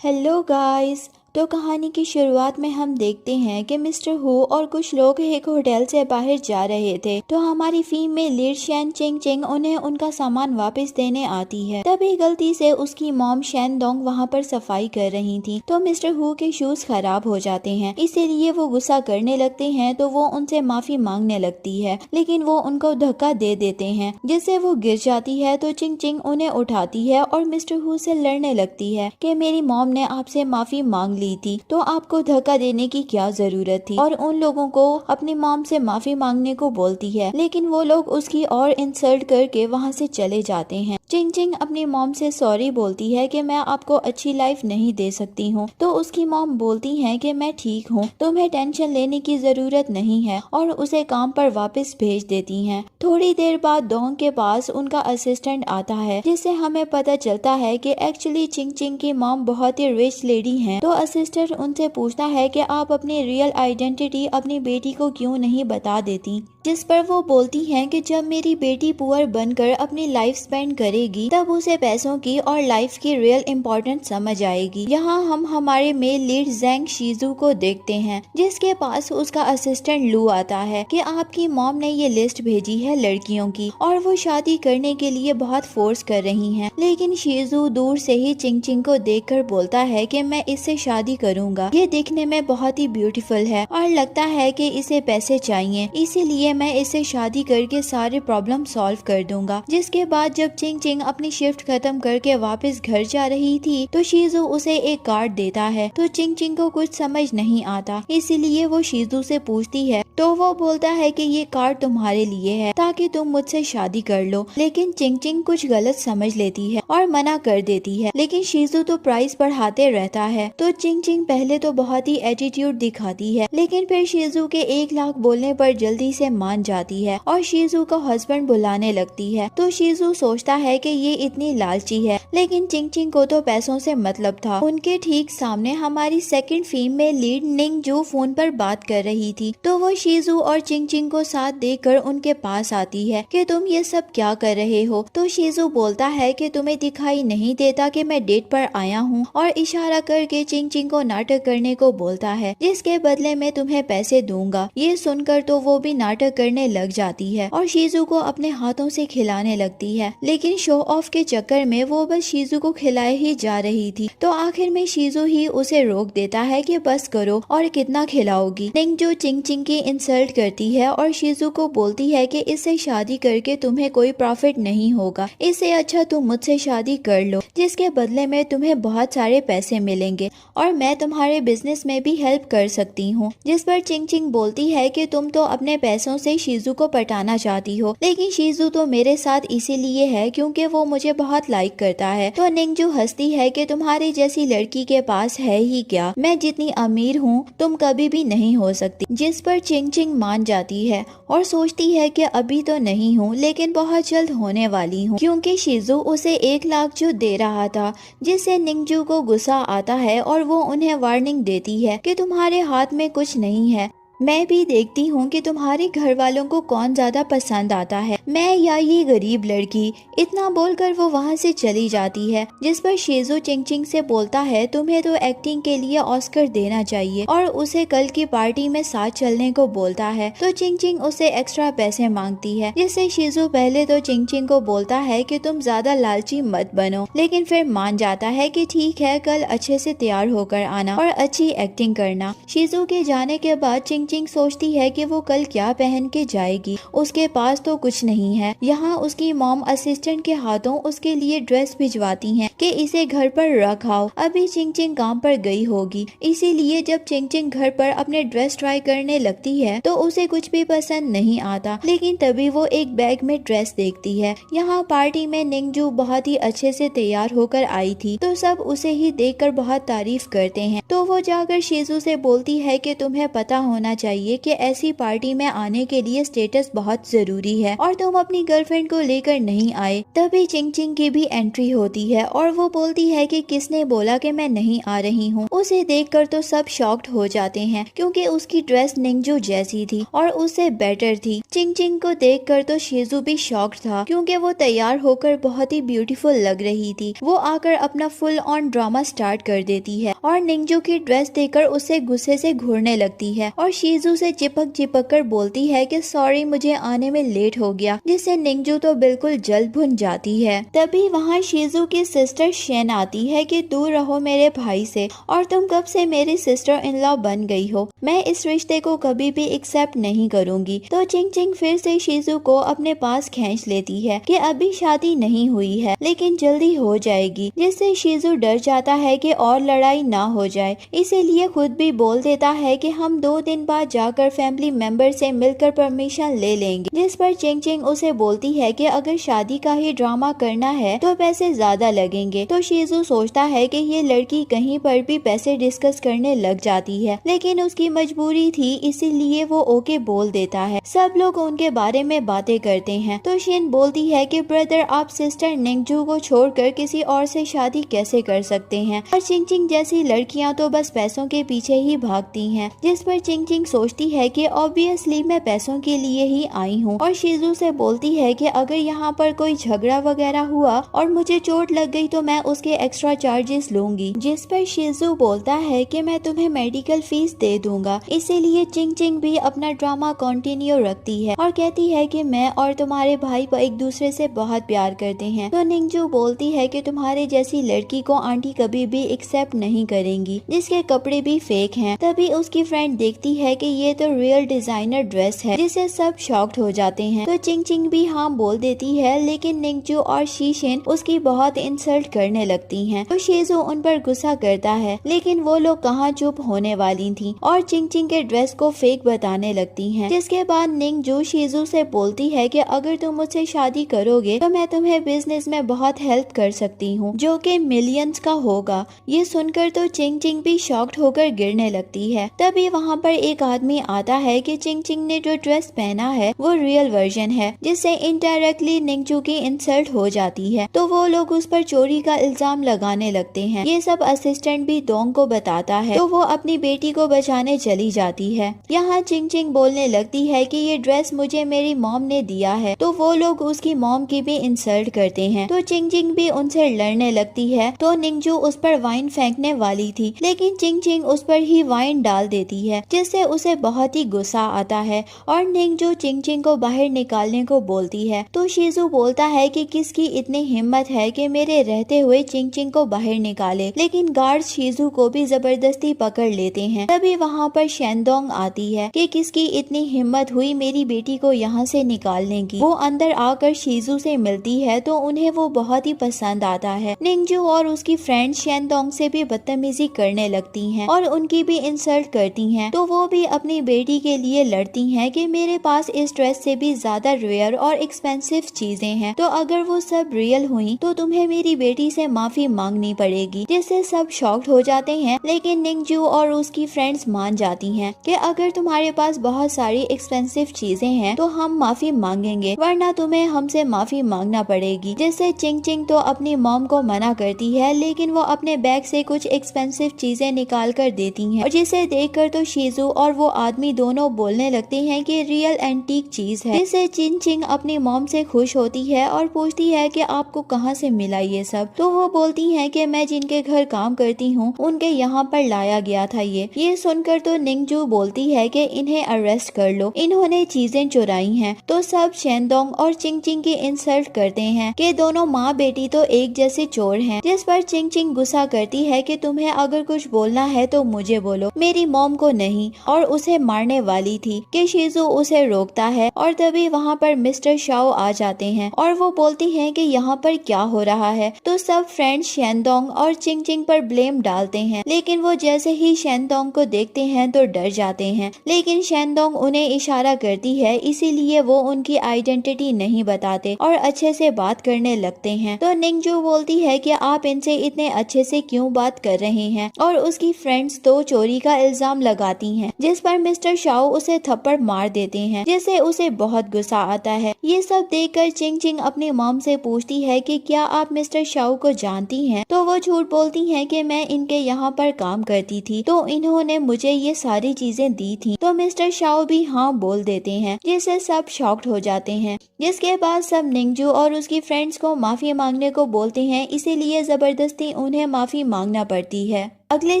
Hello guys. तो कहानी की शुरुआत में हम देखते हैं कि मिस्टर हु और कुछ लोग एक होटल से बाहर जा रहे थे। तो हमारी फीमेल लीड शैन चिंग चिंग उन्हें उनका सामान वापस देने आती है। तभी गलती से उसकी मॉम शैन डोंग वहां पर सफाई कर रही थी। तो मिस्टर हु के शूज खराब हो जाते हैं, इसीलिए वो गुस्सा करने लगते हैं। तो वो उनसे माफी मांगने लगती है, लेकिन वो उनको धक्का दे देते हैं जिससे वो गिर जाती है। तो चिंग चिंग उन्हें उठाती है और मिस्टर हु से लड़ने लगती है कि मेरी मॉम ने आपसे माफी मांग ली थी, तो आपको धक्का देने की क्या जरूरत थी। और उन लोगों को अपनी मॉम से माफी मांगने को बोलती है, लेकिन वो लोग उसकी और इंसल्ट करके वहाँ से चले जाते हैं। चिंग चिंग अपनी मॉम से सॉरी बोलती है कि मैं आपको अच्छी लाइफ नहीं दे सकती हूँ। तो उसकी मॉम बोलती है कि मैं ठीक हूँ, तुम्हें टेंशन लेने की जरूरत नहीं है, और उसे काम पर वापस भेज देती हैं। थोड़ी देर बाद डोंग के पास उनका असिस्टेंट आता है, जिससे हमें पता चलता है कि एक्चुअली चिंग चिंग की मॉम बहुत ही रिच लेडी हैं। तो असिस्टेंट उनसे पूछता है कि आप अपनी रियल आइडेंटिटी अपनी बेटी को क्यों नहीं बता देती, जिस पर वो बोलती हैं कि जब मेरी बेटी पुअर बनकर अपनी लाइफ स्पेंड करेगी तब उसे पैसों की और लाइफ की रियल इम्पोर्टेंस समझ आएगी। यहाँ हम हमारे मेल लीड ज़ेंग शीजू को देखते हैं, जिसके पास उसका असिस्टेंट लू आता है कि आपकी मॉम ने ये लिस्ट भेजी है लड़कियों की, और वो शादी करने के लिए बहुत फोर्स कर रही हैं। लेकिन शीजू दूर से ही चिंग चिंग को देखकर बोलता है कि मैं इससे शादी करूंगा, ये दिखने में बहुत ही ब्यूटीफुल है और लगता है कि इसे पैसे चाहिए, इसीलिए मैं इससे शादी करके सारे प्रॉब्लम सॉल्व कर दूंगा। जिसके बाद जब चिंग चिंग अपनी शिफ्ट खत्म करके वापस घर जा रही थी तो शीजू उसे एक कार्ड देता है। तो चिंग चिंग को कुछ समझ नहीं आता, इसीलिए वो शीजू से पूछती है। तो वो बोलता है कि ये कार्ड तुम्हारे लिए है ताकि तुम मुझसे शादी कर लो। लेकिन चिंग चिंग कुछ गलत समझ लेती है और मना कर देती है, लेकिन शीजू तो प्राइस बढ़ाते रहता है। तो चिंग चिंग पहले तो बहुत ही एटीट्यूड दिखाती है, लेकिन फिर शीजू के 1 लाख बोलने पर जल्दी से मान जाती है और शीजू का हस्बैंड बुलाने लगती है। तो शीजू सोचता है कि ये इतनी लालची है, लेकिन चिंग चिंग को तो पैसों से मतलब था। उनके ठीक सामने हमारी सेकंड फीमेल लीड निंग जो फोन पर बात कर रही थी। तो वो शीजू और चिंग चिंग को साथ देखकर उनके पास आती है कि तुम ये सब क्या कर रहे हो। तो शीजू बोलता है कि तुम्हें दिखाई नहीं देता कि मैं डेट पर आया हूँ, और इशारा करके चिंग चिंग को नाटक करने को बोलता है, जिसके बदले में तुम्हें पैसे दूंगा। ये सुनकर तो वो भी नाटक करने लग जाती है और शीजू को अपने हाथों से खिलाने लगती है, लेकिन शो ऑफ के चक्कर में वो बस शीजू को खिलाए ही जा रही थी। तो आखिर में शीजू ही उसे रोक देता है कि बस करो और कितना खिलाओगी। निंग जो चिंग चिंग की इंसल्ट करती है और शीजू को बोलती है कि इससे शादी करके तुम्हें कोई प्रॉफिट नहीं होगा, इससे अच्छा तुम मुझसे शादी कर लो, जिसके बदले में तुम्हें बहुत सारे पैसे मिलेंगे और मैं तुम्हारे बिजनेस में भी हेल्प कर सकती हूँ। जिस पर चिंग चिंग बोलती है कि तुम तो अपने पैसों से शीजू को पटाना चाहती हो, लेकिन शीजू तो मेरे साथ इसीलिए है क्योंकि वो मुझे बहुत लाइक करता है। तो निंग जो हंसती है कि तुम्हारी जैसी लड़की के पास है ही क्या, मैं जितनी अमीर हूँ तुम कभी भी नहीं हो सकती। जिस पर चिंग चिंग मान जाती है और सोचती है कि अभी तो नहीं हूँ, लेकिन बहुत जल्द होने वाली हूँ, क्योंकि शीजू उसे 1 लाख जो दे रहा था, जिससे निंगजू को गुस्सा आता है और वो उन्हें वार्निंग देती है कि तुम्हारे हाथ में कुछ नहीं है, मैं भी देखती हूँ कि तुम्हारे घर वालों को कौन ज्यादा पसंद आता है, मैं या ये गरीब लड़की। इतना बोलकर वो वहाँ से चली जाती है। जिस पर शीजू चिंग चिंग से बोलता है तुम्हें तो एक्टिंग के लिए ऑस्कर देना चाहिए, और उसे कल की पार्टी में साथ चलने को बोलता है। तो चिंग चिंग उसे एक्स्ट्रा पैसे मांगती है, जिससे शीजू पहले तो चिंग चिंग को बोलता है कि तुम ज्यादा लालची मत बनो, लेकिन फिर मान जाता है कि ठीक है, कल अच्छे से तैयार होकर आना और अच्छी एक्टिंग करना। शीजू के जाने के बाद चिंग चिंग सोचती है कि वो कल क्या पहन के जाएगी, उसके पास तो कुछ नहीं है। यहाँ उसकी मॉम असिस्टेंट के हाथों उसके लिए ड्रेस भिजवाती हैं कि इसे घर पर रखाओ, अभी चिंग चिंग काम पर गई होगी। इसीलिए जब चिंग चिंग घर पर अपने ड्रेस ट्राई करने लगती है तो उसे कुछ भी पसंद नहीं आता, लेकिन तभी वो एक बैग में ड्रेस देखती है। यहाँ पार्टी में निंगजू बहुत ही अच्छे से तैयार होकर आई थी, तो सब उसे ही देखकर बहुत तारीफ करते हैं। तो वो जाकर शीजू से बोलती है कि तुम्हें पता होना चाहिए कि ऐसी पार्टी में आने के लिए स्टेटस बहुत जरूरी है और तुम अपनी गर्लफ्रेंड को लेकर नहीं आए। तभी चिंग चिंग की भी एंट्री होती है और वो बोलती है कि किसने बोला कि मैं नहीं आ रही हूँ। उसे देखकर तो सब शॉक्ड हो जाते हैं क्योंकि उसकी ड्रेस निंजू जैसी थी और उससे बेटर थी। चिंग चिंग को देखकर तो शीजू भी शॉक्ड था क्योंकि वो तैयार होकर बहुत ही ब्यूटीफुल लग रही थी। वो आकर अपना फुल ऑन ड्रामा स्टार्ट कर देती है और निंजू की ड्रेस देखकर उसे गुस्से से घूरने लगती है और शीजू से चिपक चिपक कर बोलती है कि सॉरी मुझे आने में लेट हो गया, जिससे निंजू तो बिल्कुल जल भुन जाती है। तभी वहाँ शीजू की सिस्टर शेन आती है कि दूर रहो मेरे भाई से और तुम कब से मेरी सिस्टर इन लॉ बन गई हो, मैं इस रिश्ते को कभी भी एक्सेप्ट नहीं करूंगी। तो चिंग चिंग फिर से शीजू को अपने पास खींच लेती है कि अभी शादी नहीं हुई है लेकिन जल्दी हो जाएगी, जिससे शीजू डर जाता है कि और लड़ाई ना हो जाए, इसीलिए खुद भी बोल देता है कि हम 2 दिन बाद जाकर फैमिली मेंबर से मिलकर परमिशन ले लेंगे। जिस पर चिंग चिंग उसे बोलती है कि अगर शादी का ही ड्रामा करना है तो पैसे ज्यादा लगेंगे। तो शीजू सोचता है कि ये लड़की कहीं पर भी पैसे डिस्कस करने लग जाती है, लेकिन उसकी मजबूरी थी इसीलिए वो ओके बोल देता है। सब लोग उनके बारे में बातें करते हैं तो शेन बोलती है कि ब्रदर आप सिस्टर निंजू को छोड़कर किसी और से शादी कैसे कर सकते हैं, और चिंग चिंग जैसी लड़कियां तो बस पैसों के पीछे ही भागती हैं। जिस पर चिंग चिंग सोचती है कि ऑब्वियसली मैं पैसों के लिए ही आई हूँ और शीजू से बोलती है कि अगर यहाँ पर कोई झगड़ा वगैरह हुआ और मुझे चोट लग गई तो मैं उसके एक्स्ट्रा चार्जेस लूंगी। जिस पर शीजू बोलता है कि मैं तुम्हें मेडिकल फीस दे दूंगा। इसीलिए चिंग चिंग भी अपना ड्रामा कंटिन्यू रखती है और कहती है कि मैं और तुम्हारे भाई एक दूसरे से बहुत प्यार करते हैं। तो निंजू बोलती है कि तुम्हारे जैसी लड़की को आंटी कभी भी एक्सेप्ट नहीं करेंगी जिसके कपड़े भी फेक हैं। तभी उसकी फ्रेंड देखती है कि ये तो रियल डिजाइनर ड्रेस है, जिससे सब शॉक्ड हो जाते हैं। तो चिंग चिंग भी हाँ बोल देती है, लेकिन निंजू और शीशिन उसकी बहुत इंसल्ट करने लगती हैं। तो शीजू उन पर गुस्सा करता है, लेकिन वो लोग कहाँ चुप होने वाली थी और चिंग चिंग के ड्रेस को फेक बताने लगती हैं। जिसके बाद निंजू शीजू से बोलती है कि अगर तुम मुझसे शादी करोगे तो मैं तुम्हें बिजनेस में बहुत हेल्प कर सकती हूँ, जो कि मिलियंस का होगा। ये सुनकर तो चिंग चिंग भी शॉक्ड होकर गिरने लगती है। तभी वहाँ पर एक आदमी आता है कि चिंग चिंग ने जो ड्रेस पहना है वो रियल वर्जन है, जिससे इनडायरेक्टली निंजू की इंसल्ट हो जाती है। तो वो लोग उस पर चोरी का इल्जाम लगाने लगते हैं। ये सब असिस्टेंट भी डोंग को बताता है तो वो अपनी बेटी को बचाने चली जाती है। यहाँ चिंग चिंग बोलने लगती है कि ये ड्रेस मुझे मेरी मॉम ने दिया है। तो वो लोग उसकी मॉम की भी इंसल्ट करते हैं। तो चिंग चिंग भी उनसे लड़ने लगती है। तो निंजू उस पर वाइन फेंकने वाली थी, लेकिन चिंग चिंग उस पर ही वाइन डाल देती है, जिससे उसे बहुत ही गुस्सा आता है और निंजू चिंग चिंग को बाहर निकालने को बोलती है। तो शीजू बोलता है कि किसकी इतनी हिम्मत है कि मेरे रहते हुए चिंग चिंग को बाहर निकाले, लेकिन गार्ड शीजू को भी जबरदस्ती पकड़ लेते हैं। तभी वहाँ पर शेनडोंग आती है कि किसकी इतनी हिम्मत हुई मेरी बेटी को यहाँ से निकालने की। वो अंदर आकर शीजू से मिलती है तो उन्हें वो बहुत ही पसंद आता है। निंजू और उसकी फ्रेंड शेनडोंग से भी बदतमीजी करने लगती हैं और उनकी भी इंसल्ट करती हैं। तो वो भी अपनी बेटी के लिए लड़ती हैं कि मेरे पास इस ड्रेस से भी ज्यादा रेयर और एक्सपेंसिव चीजें हैं, तो अगर वो सब रियल हुई तो तुम्हें मेरी बेटी से माफी मांगनी पड़ेगी। जिससे सब शॉक्ड हो जाते हैं, लेकिन निंजू और उसकी फ्रेंड्स मान जाती हैं कि अगर तुम्हारे पास बहुत सारी एक्सपेंसिव चीजें हैं तो हम माफी मांगेंगे, वरना तुम्हें हमसे माफी मांगना पड़ेगी। जिससे चिंग चिंग तो अपनी मॉम को मना करती है, लेकिन वो अपने बैग से कुछ एक्सपेंसिव चीजें निकाल कर देती हैं और जिसे देखकर तो शीजू और वो आदमी दोनों बोलने लगते हैं कि रियल एंटीक चीज है। जिससे चिंग चिंग अपनी मॉम से खुश होती है और पूछती है कि आपको कहाँ से मिला ये सब। तो वो बोलती हैं कि मैं जिनके घर काम करती हूँ उनके यहाँ पर लाया गया था। ये सुनकर तो निंजू बोलती है कि इन्हें अरेस्ट कर लो, इन्होंने चीजें चुराई हैं। तो सब शेनडोंग और चिंग चिंग की इंसल्ट करते हैं कि दोनों माँ बेटी तो एक जैसे चोर हैं। जिस पर चिंग चिंग गुस्सा करती है कि तुम्हें अगर कुछ बोलना है तो मुझे बोलो, मेरी मॉम को नहीं, और उसे मारने वाली थी कि शीजू उसे रोकता है। और तभी वहाँ पर मिस्टर शाओ आ जाते हैं और वो बोलती हैं कि यहाँ पर क्या हो रहा है। तो सब फ्रेंड्स शेनडोंग और चिंग चिंग पर ब्लेम डालते हैं, लेकिन वो जैसे ही शेनडोंग को देखते हैं तो डर जाते हैं। लेकिन शेनडोंग उन्हें इशारा करती है, इसीलिए वो उनकी आइडेंटिटी नहीं बताते और अच्छे से बात करने लगते हैं। तो निंजू बोलती है कि आप इनसे इतने अच्छे से क्यों बात कर रहे रहे हैं और उसकी फ्रेंड्स तो चोरी का इल्जाम लगाती हैं, जिस पर मिस्टर शाओ उसे थप्पड़ मार देते हैं, जिससे उसे बहुत गुस्सा आता है। ये सब देखकर चिंग चिंग अपनी मॉम से पूछती है कि क्या आप मिस्टर शाओ को जानती हैं? तो वो झूठ बोलती हैं कि मैं इनके यहाँ पर काम करती थी, तो इन्होंने मुझे ये सारी चीजें दी थी। तो मिस्टर शाओ भी हाँ बोल देते हैं, जिससे सब शॉक्ड हो जाते हैं। जिसके बाद सब निंगजू और उसकी फ्रेंड्स को माफी मांगने को बोलते हैं, इसीलिए जबरदस्ती उन्हें माफी मांगना पड़ती है। अगले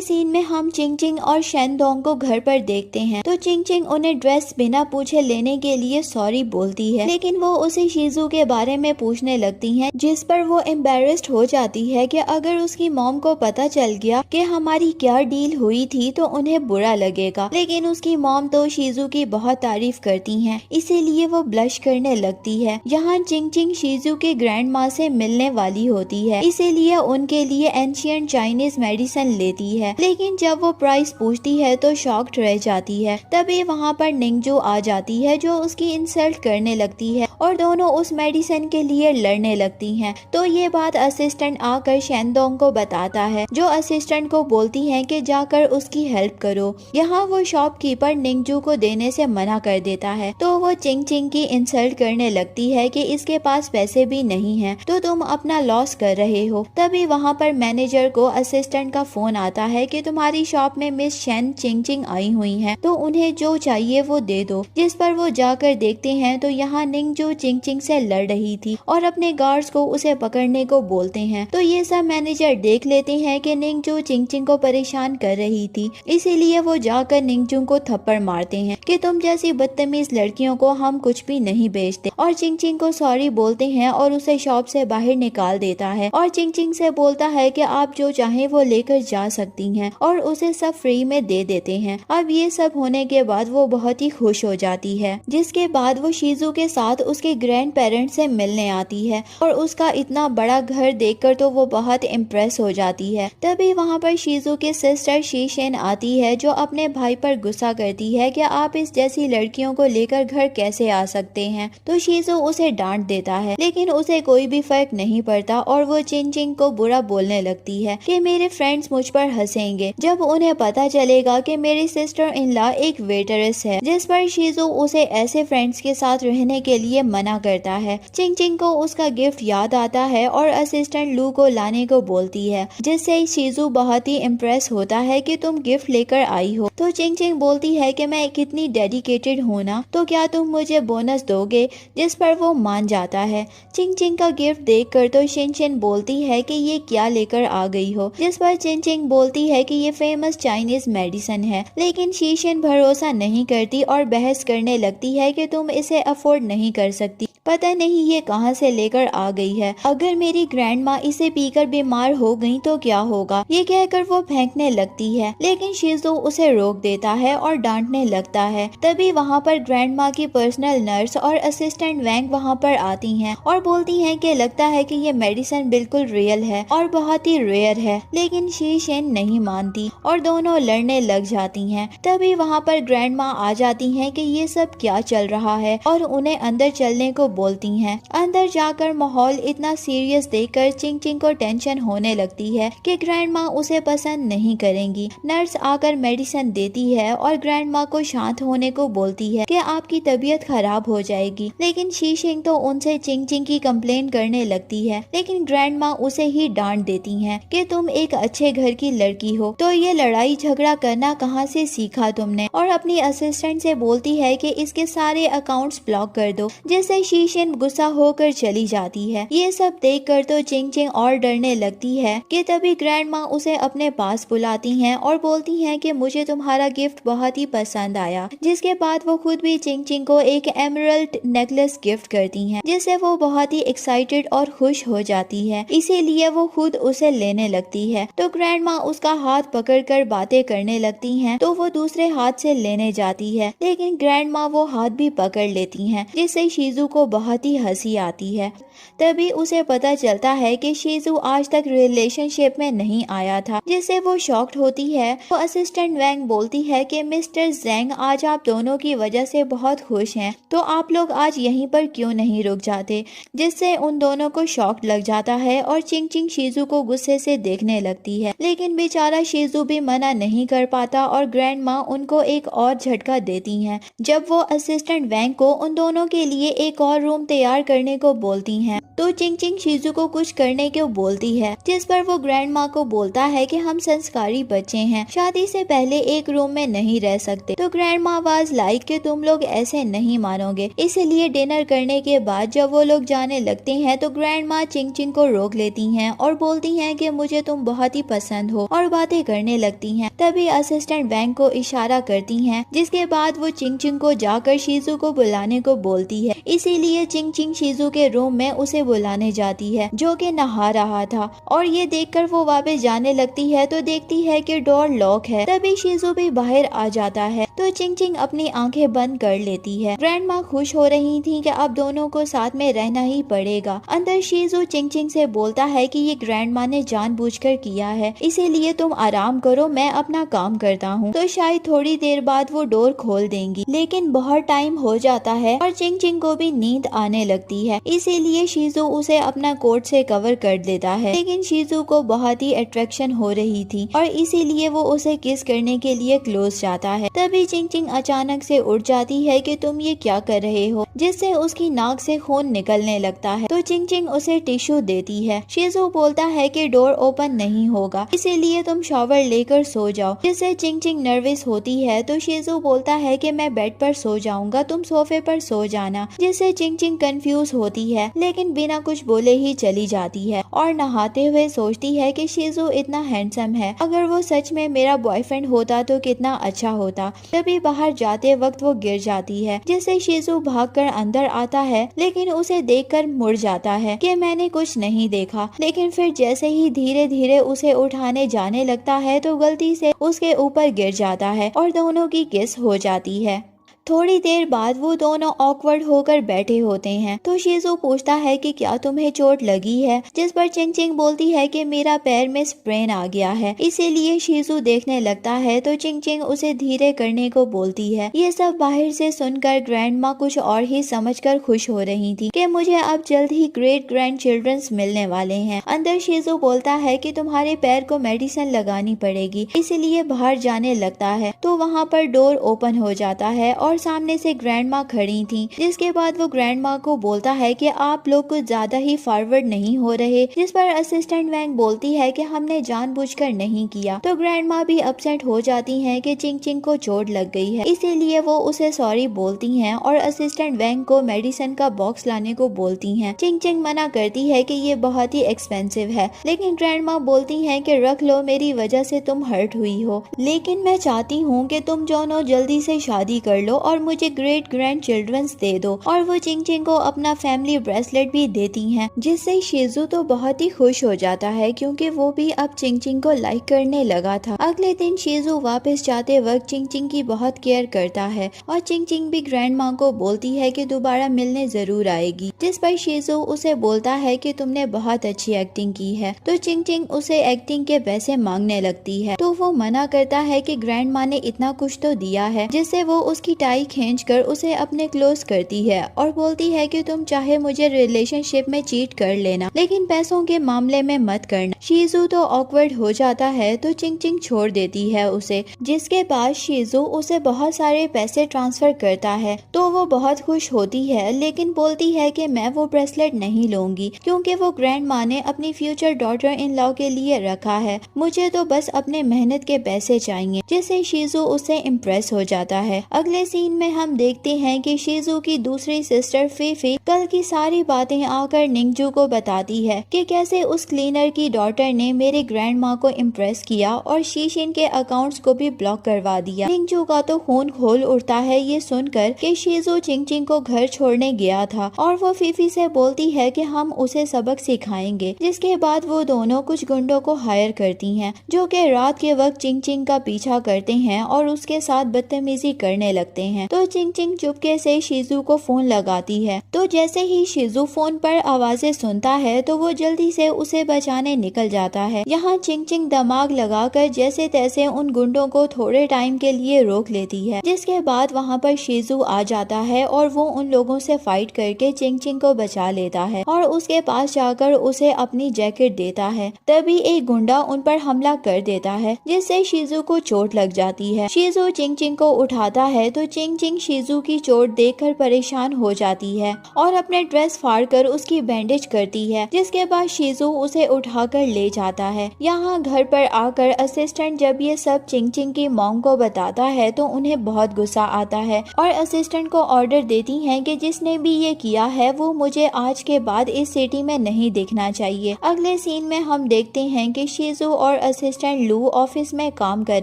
सीन में हम चिंग चिंग और शेनडोंग को घर पर देखते हैं, तो चिंग चिंग उन्हें ड्रेस बिना पूछे लेने के लिए सॉरी बोलती है, लेकिन वो उसे शीजू के बारे में पूछने लगती हैं, जिस पर वो एम्बेरस्ड हो जाती है कि अगर उसकी मॉम को पता चल गया कि हमारी क्या डील हुई थी तो उन्हें बुरा लगेगा। लेकिन उसकी मॉम तो शीजू की बहुत तारीफ करती हैं, इसीलिए वो ब्लश करने लगती है। यहाँ चिंग चिंग शीजू के ग्रैंड माँ से मिलने वाली होती है, इसीलिए उनके लिए एंशिएंट चाइनीज मेडिसिन लेती है। लेकिन जब वो प्राइस पूछती है तो शॉक्ड रह जाती है। तभी वहाँ पर निंगजू आ जाती है, जो उसकी इंसल्ट करने लगती है और दोनों उस मेडिसिन के लिए लड़ने लगती हैं। तो ये बात असिस्टेंट आकर शेनडोंग को बताता है, जो असिस्टेंट को बोलती है कि जाकर उसकी हेल्प करो। यहाँ वो शॉपकीपर निंगजू को देने से मना कर देता है, तो वो चिंग चिंग की इंसल्ट करने लगती है कि इसके पास पैसे भी नहीं है, तो तुम अपना लॉस कर रहे हो। तभी वहाँ पर मैनेजर को असिस्टेंट का फोन आता है कि तुम्हारी शॉप में मिस शेन चिंग चिंग आई हुई हैं, तो उन्हें जो चाहिए वो दे दो। जिस पर वो जाकर देखते हैं तो यहाँ निंगजू चिंग चिंग से लड़ रही थी और अपने गार्ड्स को उसे पकड़ने को बोलते हैं। तो ये सब मैनेजर देख लेते हैं कि निंगजू चिंग चिंग को परेशान कर रही थी, इसीलिए वो जाकर निंगजू को थप्पड़ मारते हैं कि तुम जैसी बदतमीज लड़कियों को हम कुछ भी नहीं बेचते, और चिंग चिंग को सॉरी बोलते हैं और उसे शॉप से बाहर निकाल देता है और चिंग चिंग से बोलता है कि आप जो चाहे वो लेकर जा सकती हैं, और उसे सब फ्री में दे देते हैं। अब ये सब होने के बाद वो बहुत ही खुश हो जाती है, जिसके बाद वो शीजू के साथ उसके ग्रैंड पेरेंट्स से मिलने आती है और उसका इतना बड़ा घर देखकर तो वो बहुत इम्प्रेस हो जाती है। तभी वहाँ पर शीजू की सिस्टर शीशेन आती है, जो अपने भाई पर गुस्सा करती है कि आप इस जैसी लड़कियों को लेकर घर कैसे आ सकते हैं। तो शीजू उसे डांट देता है, लेकिन उसे कोई भी फर्क नहीं पड़ता और वो चिंग चिंग को बुरा बोलने लगती है कि मेरे फ्रेंड्स मुझ पर हंसेंगे जब उन्हें पता चलेगा कि मेरी सिस्टर इन लॉ एक वेटरेस है। जिस पर शीजू उसे ऐसे फ्रेंड्स के साथ रहने के लिए मना करता है। चिंग चिंग को उसका गिफ्ट याद आता है और असिस्टेंट लू को लाने को बोलती है, जिससे शीजू बहुत ही इम्प्रेस होता है कि तुम गिफ्ट लेकर आई हो। तो चिंग चिंग बोलती है कि मैं कितनी डेडिकेटेड हूँ ना, तो क्या तुम मुझे बोनस दोगे, जिस पर वो मान जाता है। चिंग चिंग का गिफ्ट देखकर तो शिन शिन बोलती है कि ये क्या लेकर आ गई हो, जिस पर चिंग चिंग बोलती है कि ये फेमस चाइनीज मेडिसिन है। लेकिन शीशिन भरोसा नहीं करती और बहस करने लगती है कि तुम इसे अफोर्ड नहीं कर सकती, पता नहीं ये कहां से लेकर आ गई है, अगर मेरी ग्रैंड माँ इसे पीकर बीमार हो गई तो क्या होगा। ये कहकर वो फेंकने लगती है, लेकिन शीजू उसे रोक देता है और डांटने लगता है। तभी वहाँ पर ग्रैंड माँ की पर्सनल नर्स और असिस्टेंट वैंग वहाँ पर आती हैं और बोलती हैं कि लगता है कि ये मेडिसिन बिल्कुल रियल है और बहुत ही रेयर है। लेकिन शीशेन नहीं मानती और दोनों लड़ने लग जाती हैं। तभी वहाँ पर ग्रैंड माँ आ जाती हैं कि ये सब क्या चल रहा है और उन्हें अंदर चलने को बोलती हैं। अंदर जाकर माहौल इतना सीरियस देखकर चिंग चिंग को टेंशन होने लगती है कि ग्रैंड माँ उसे पसंद नहीं करेंगी। नर्स आकर मेडिसिन देती है और ग्रैंड माँ को शांत होने को बोलती है कि आपकी तबीयत खराब हो जाएगी। लेकिन शीशिंग तो उनसे चिंग चिंग की कंप्लेन करने लगती है, लेकिन ग्रैंड माँ उसे ही डांट देती हैं कि तुम एक अच्छे घर की लड़की हो, तो ये लड़ाई झगड़ा करना कहाँ से सीखा तुमने। और अपनी असिस्टेंट से बोलती है कि इसके सारे अकाउंट्स ब्लॉक कर दो, जिससे शीशिन गुस्सा होकर चली जाती है। ये सब देखकर तो चिंग चिंग और डरने लगती है कि तभी ग्रैंड माँ उसे अपने पास बुलाती हैं और बोलती हैं कि मुझे तुम्हारा गिफ्ट बहुत ही पसंद आया। जिसके बाद वो खुद भी चिंग चिंग को एक एमरल्ड नेकलेस गिफ्ट करती हैं, जिससे वो बहुत ही एक्साइटेड और खुश हो जाती है, इसीलिए वो खुद उसे लेने लगती है। तो ग्रैंड माँ उसका हाथ पकड़कर बातें करने लगती हैं, तो वो दूसरे हाथ से लेने जाती है, लेकिन ग्रैंड माँ वो हाथ भी पकड़ लेती हैं, जिससे शीजू को बहुत ही हंसी आती है। तभी उसे पता चलता है कि शीजू आज तक रिलेशनशिप में नहीं आया था, जिससे वो शॉक्ड होती है। तो असिस्टेंट वैंग बोलती है कि मिस्टर ज़ेंग आज आप दोनों की वजह से बहुत खुश हैं, तो आप लोग आज यहीं पर क्यों नहीं रुक जाते, जिससे उन दोनों को शॉक लग जाता है और चिंग चिंग शीजू को गुस्से से देखने लगती है। लेकिन लेकिन बेचारा शीजू भी मना नहीं कर पाता और ग्रैंड माँ उनको एक और झटका देती हैं जब वो असिस्टेंट वैंग को उन दोनों के लिए एक और रूम तैयार करने को बोलती हैं। तो चिंग चिंग शीजू को कुछ करने को बोलती है, जिस पर वो ग्रैंड माँ को बोलता है कि हम संस्कारी बच्चे हैं, शादी से पहले एक रूम में नहीं रह सकते। तो ग्रैंड माँ आवाज लाई कि तुम लोग ऐसे नहीं मानोगे। इसलिए डिनर करने के बाद जब वो लोग जाने लगते हैं तो ग्रैंड माँ चिंग चिंग को रोक लेती हैं और बोलती हैं कि मुझे तुम बहुत ही पसंद हो, और बातें करने लगती हैं। तभी असिस्टेंट वैंग को इशारा करती हैं, जिसके बाद वो चिंग चिंग को जाकर शीजू को बुलाने को बोलती है। इसीलिए चिंग चिंग शीजू के रूम में उसे बुलाने जाती है, जो कि नहा रहा था, और ये देखकर वो वापस जाने लगती है तो देखती है कि डोर लॉक है। तभी शीजू भी बाहर आ जाता है तो चिंग चिंग अपनी आंखें बंद कर लेती है। ग्रैंड माँ खुश हो रही थी कि अब दोनों को साथ में रहना ही पड़ेगा। अंदर शीजू चिंग चिंग से बोलता है कि ये ग्रैंड माँ ने जानबूझकर किया है, इसीलिए तुम आराम करो, मैं अपना काम करता हूँ। तो शायद थोड़ी देर बाद वो डोर खोल देंगी, लेकिन बहुत टाइम हो जाता है और चिंग चिंग को भी नींद आने लगती है। इसीलिए शीजू उसे अपना कोट से कवर कर देता है, लेकिन शीजू को बहुत ही अट्रैक्शन हो रही थी और इसीलिए वो उसे किस करने के लिए क्लोज जाता है। तभी चिंग चिंग अचानक से उठ जाती है कि तुम ये क्या कर रहे हो, जिससे उसकी नाक से खून निकलने लगता है। तो चिंग चिंग उसे टिश्यू देती है। शीजू बोलता है कि डोर ओपन नहीं होगा, इसीलिए तुम शॉवर लेकर सो जाओ, जिससे चिंग चिंग नर्वस होती है। तो शीजू बोलता है कि मैं बेड पर सो जाऊंगा, तुम सोफे पर सो जाना, जिससे चिंग चिंग कंफ्यूज होती है, लेकिन बिना कुछ बोले ही चली जाती है और नहाते हुए सोचती है कि शीजू इतना हैंडसम है, अगर वो सच में मेरा बॉयफ्रेंड होता तो कितना अच्छा होता। तभी बाहर जाते वक्त वो गिर जाती है, जिससे शीजू भागकर अंदर आता है, लेकिन उसे देखकर मुड़ जाता है कि मैंने कुछ नहीं देखा। लेकिन फिर जैसे ही धीरे धीरे उसे उठाने जाने लगता है तो गलती से उसके ऊपर गिर जाता है और दोनों की किस हो जाती है। थोड़ी देर बाद वो दोनों ऑकवर्ड होकर बैठे होते हैं। तो शीजू पूछता है कि क्या तुम्हें चोट लगी है, जिस पर चिंग चिंग बोलती है कि मेरा पैर में स्प्रेन आ गया है। इसीलिए शीजू देखने लगता है तो चिंग चिंग उसे धीरे करने को बोलती है। ये सब बाहर से सुनकर ग्रैंड माँ कुछ और ही समझकर खुश हो रही थी कि मुझे अब जल्द ही ग्रेट ग्रैंड चिल्ड्रंस मिलने वाले हैं। अंदर शीजू बोलता है कि तुम्हारे पैर को मेडिसिन लगानी पड़ेगी, इसलिए बाहर जाने लगता है। तो वहाँ पर डोर ओपन हो जाता है और सामने से ग्रैंड माँ खड़ी थी, जिसके बाद वो ग्रैंड माँ को बोलता है कि आप लोग कुछ ज्यादा ही फॉरवर्ड नहीं हो रहे, जिस पर असिस्टेंट वैंग बोलती है कि हमने जानबूझकर नहीं किया। तो ग्रैंड माँ भी अपसेट हो जाती हैं कि चिंग चिंग को चोट लग गई है, इसीलिए वो उसे सॉरी बोलती हैं और असिस्टेंट वैंग को मेडिसिन का बॉक्स लाने को बोलती हैं। चिंग चिंग मना करती है कि ये बहुत ही एक्सपेंसिव है, लेकिन ग्रैंड माँ बोलती हैं कि रख लो, मेरी वजह से तुम हर्ट हुई हो, लेकिन मैं चाहती हूँ कि तुम दोनों जल्दी से शादी कर लो और मुझे ग्रेट ग्रैंड चिल्ड्रंस दे दो। और वो चिंग चिंग को अपना फैमिली ब्रेसलेट भी देती हैं, जिससे शीजू तो बहुत ही खुश हो जाता है, क्योंकि वो भी अब चिंग चिंग को लाइक करने लगा था। अगले दिन शीजू वापस जाते वक्त चिंग चिंग की बहुत केयर करता है और चिंग चिंग भी ग्रैंड माँ को बोलती है कि दोबारा मिलने जरूर आएगी, जिस पर शीजू उसे बोलता है कि तुमने बहुत अच्छी एक्टिंग की है। तो चिंग चिंग उसे एक्टिंग के पैसे मांगने लगती है, तो वो मना करता है कि ग्रैंड माँ ने इतना कुछ तो दिया है, जिससे वो उसकी टाई खींचकर उसे अपने क्लोज करती है और बोलती है कि तुम चाहे मुझे रिलेशनशिप में चीट कर लेना, लेकिन पैसों के मामले में मत करना। शीजू तो ऑकवर्ड हो जाता है तो चिंग चिंग छोड़ देती है उसे, जिसके बाद शीजू उसे बहुत सारे पैसे ट्रांसफर करता है। तो वो बहुत खुश होती है, लेकिन बोलती है कि मैं वो ब्रेसलेट नहीं लूंगी, क्योंकि वो ग्रैंड माँ ने अपनी फ्यूचर डॉटर इन लॉ के लिए रखा है, मुझे तो बस अपने मेहनत के पैसे चाहिए, जिससे शीजू उससे इम्प्रेस हो जाता है। अगले सीन में हम देखते हैं कि शीजू की दूसरी सिस्टर फीफी कल की सारी बातें आकर निंगजू को बताती है कि कैसे उस क्लीनर की डॉटर ने मेरे ग्रैंड माँ को इम्प्रेस किया और शीशिन के अकाउंट्स को भी ब्लॉक करवा दिया। निंगजू का तो खून खोल उठता है ये सुनकर कि शीजू चिंग चिंग को घर छोड़ने गया था, और वो फीफी से बोलती है कि हम उसे सबक सिखाएंगे। जिसके बाद वो दोनों कुछ गुंडों को हायर करती हैं, जो कि रात के वक्त चिंग चिंग का पीछा करते हैं और उसके साथ बदतमीजी करने लगते हैं। तो चिंग चिंग चुपके से शीजू को फोन लगाती है। तो जैसे ही शीजू फोन पर आवाजें सुनता है तो वो जल्दी से उसे बचाने निकल जाता है। यहाँ चिंग चिंग दिमाग लगाकर जैसे तैसे उन गुंडों को थोड़े टाइम के लिए रोक लेती है, जिसके बाद वहाँ पर शीजू आ जाता है और वो उन लोगों से फाइट करके चिंग चिंग को बचा लेता है और उसके पास जाकर उसे अपनी जैकेट देता है। तभी एक गुंडा उन पर हमला कर देता है, जिससे शीजू को चोट लग जाती है। शीजू चिंग चिंग को उठाता है तो चिंग चिंग शीजू की चोट देखकर परेशान हो जाती है और अपने ड्रेस फाड़कर उसकी बैंडेज करती है, जिसके बाद शीजू उसे उठाकर ले जाता है। यहाँ घर पर आकर असिस्टेंट जब ये सब चिंग चिंग की मॉम को बताता है तो उन्हें बहुत गुस्सा आता है और असिस्टेंट को ऑर्डर देती हैं कि जिसने भी ये किया है वो मुझे आज के बाद इस सिटी में नहीं दिखना चाहिए। अगले सीन में हम देखते हैं कि शीजू और असिस्टेंट लू ऑफिस में काम कर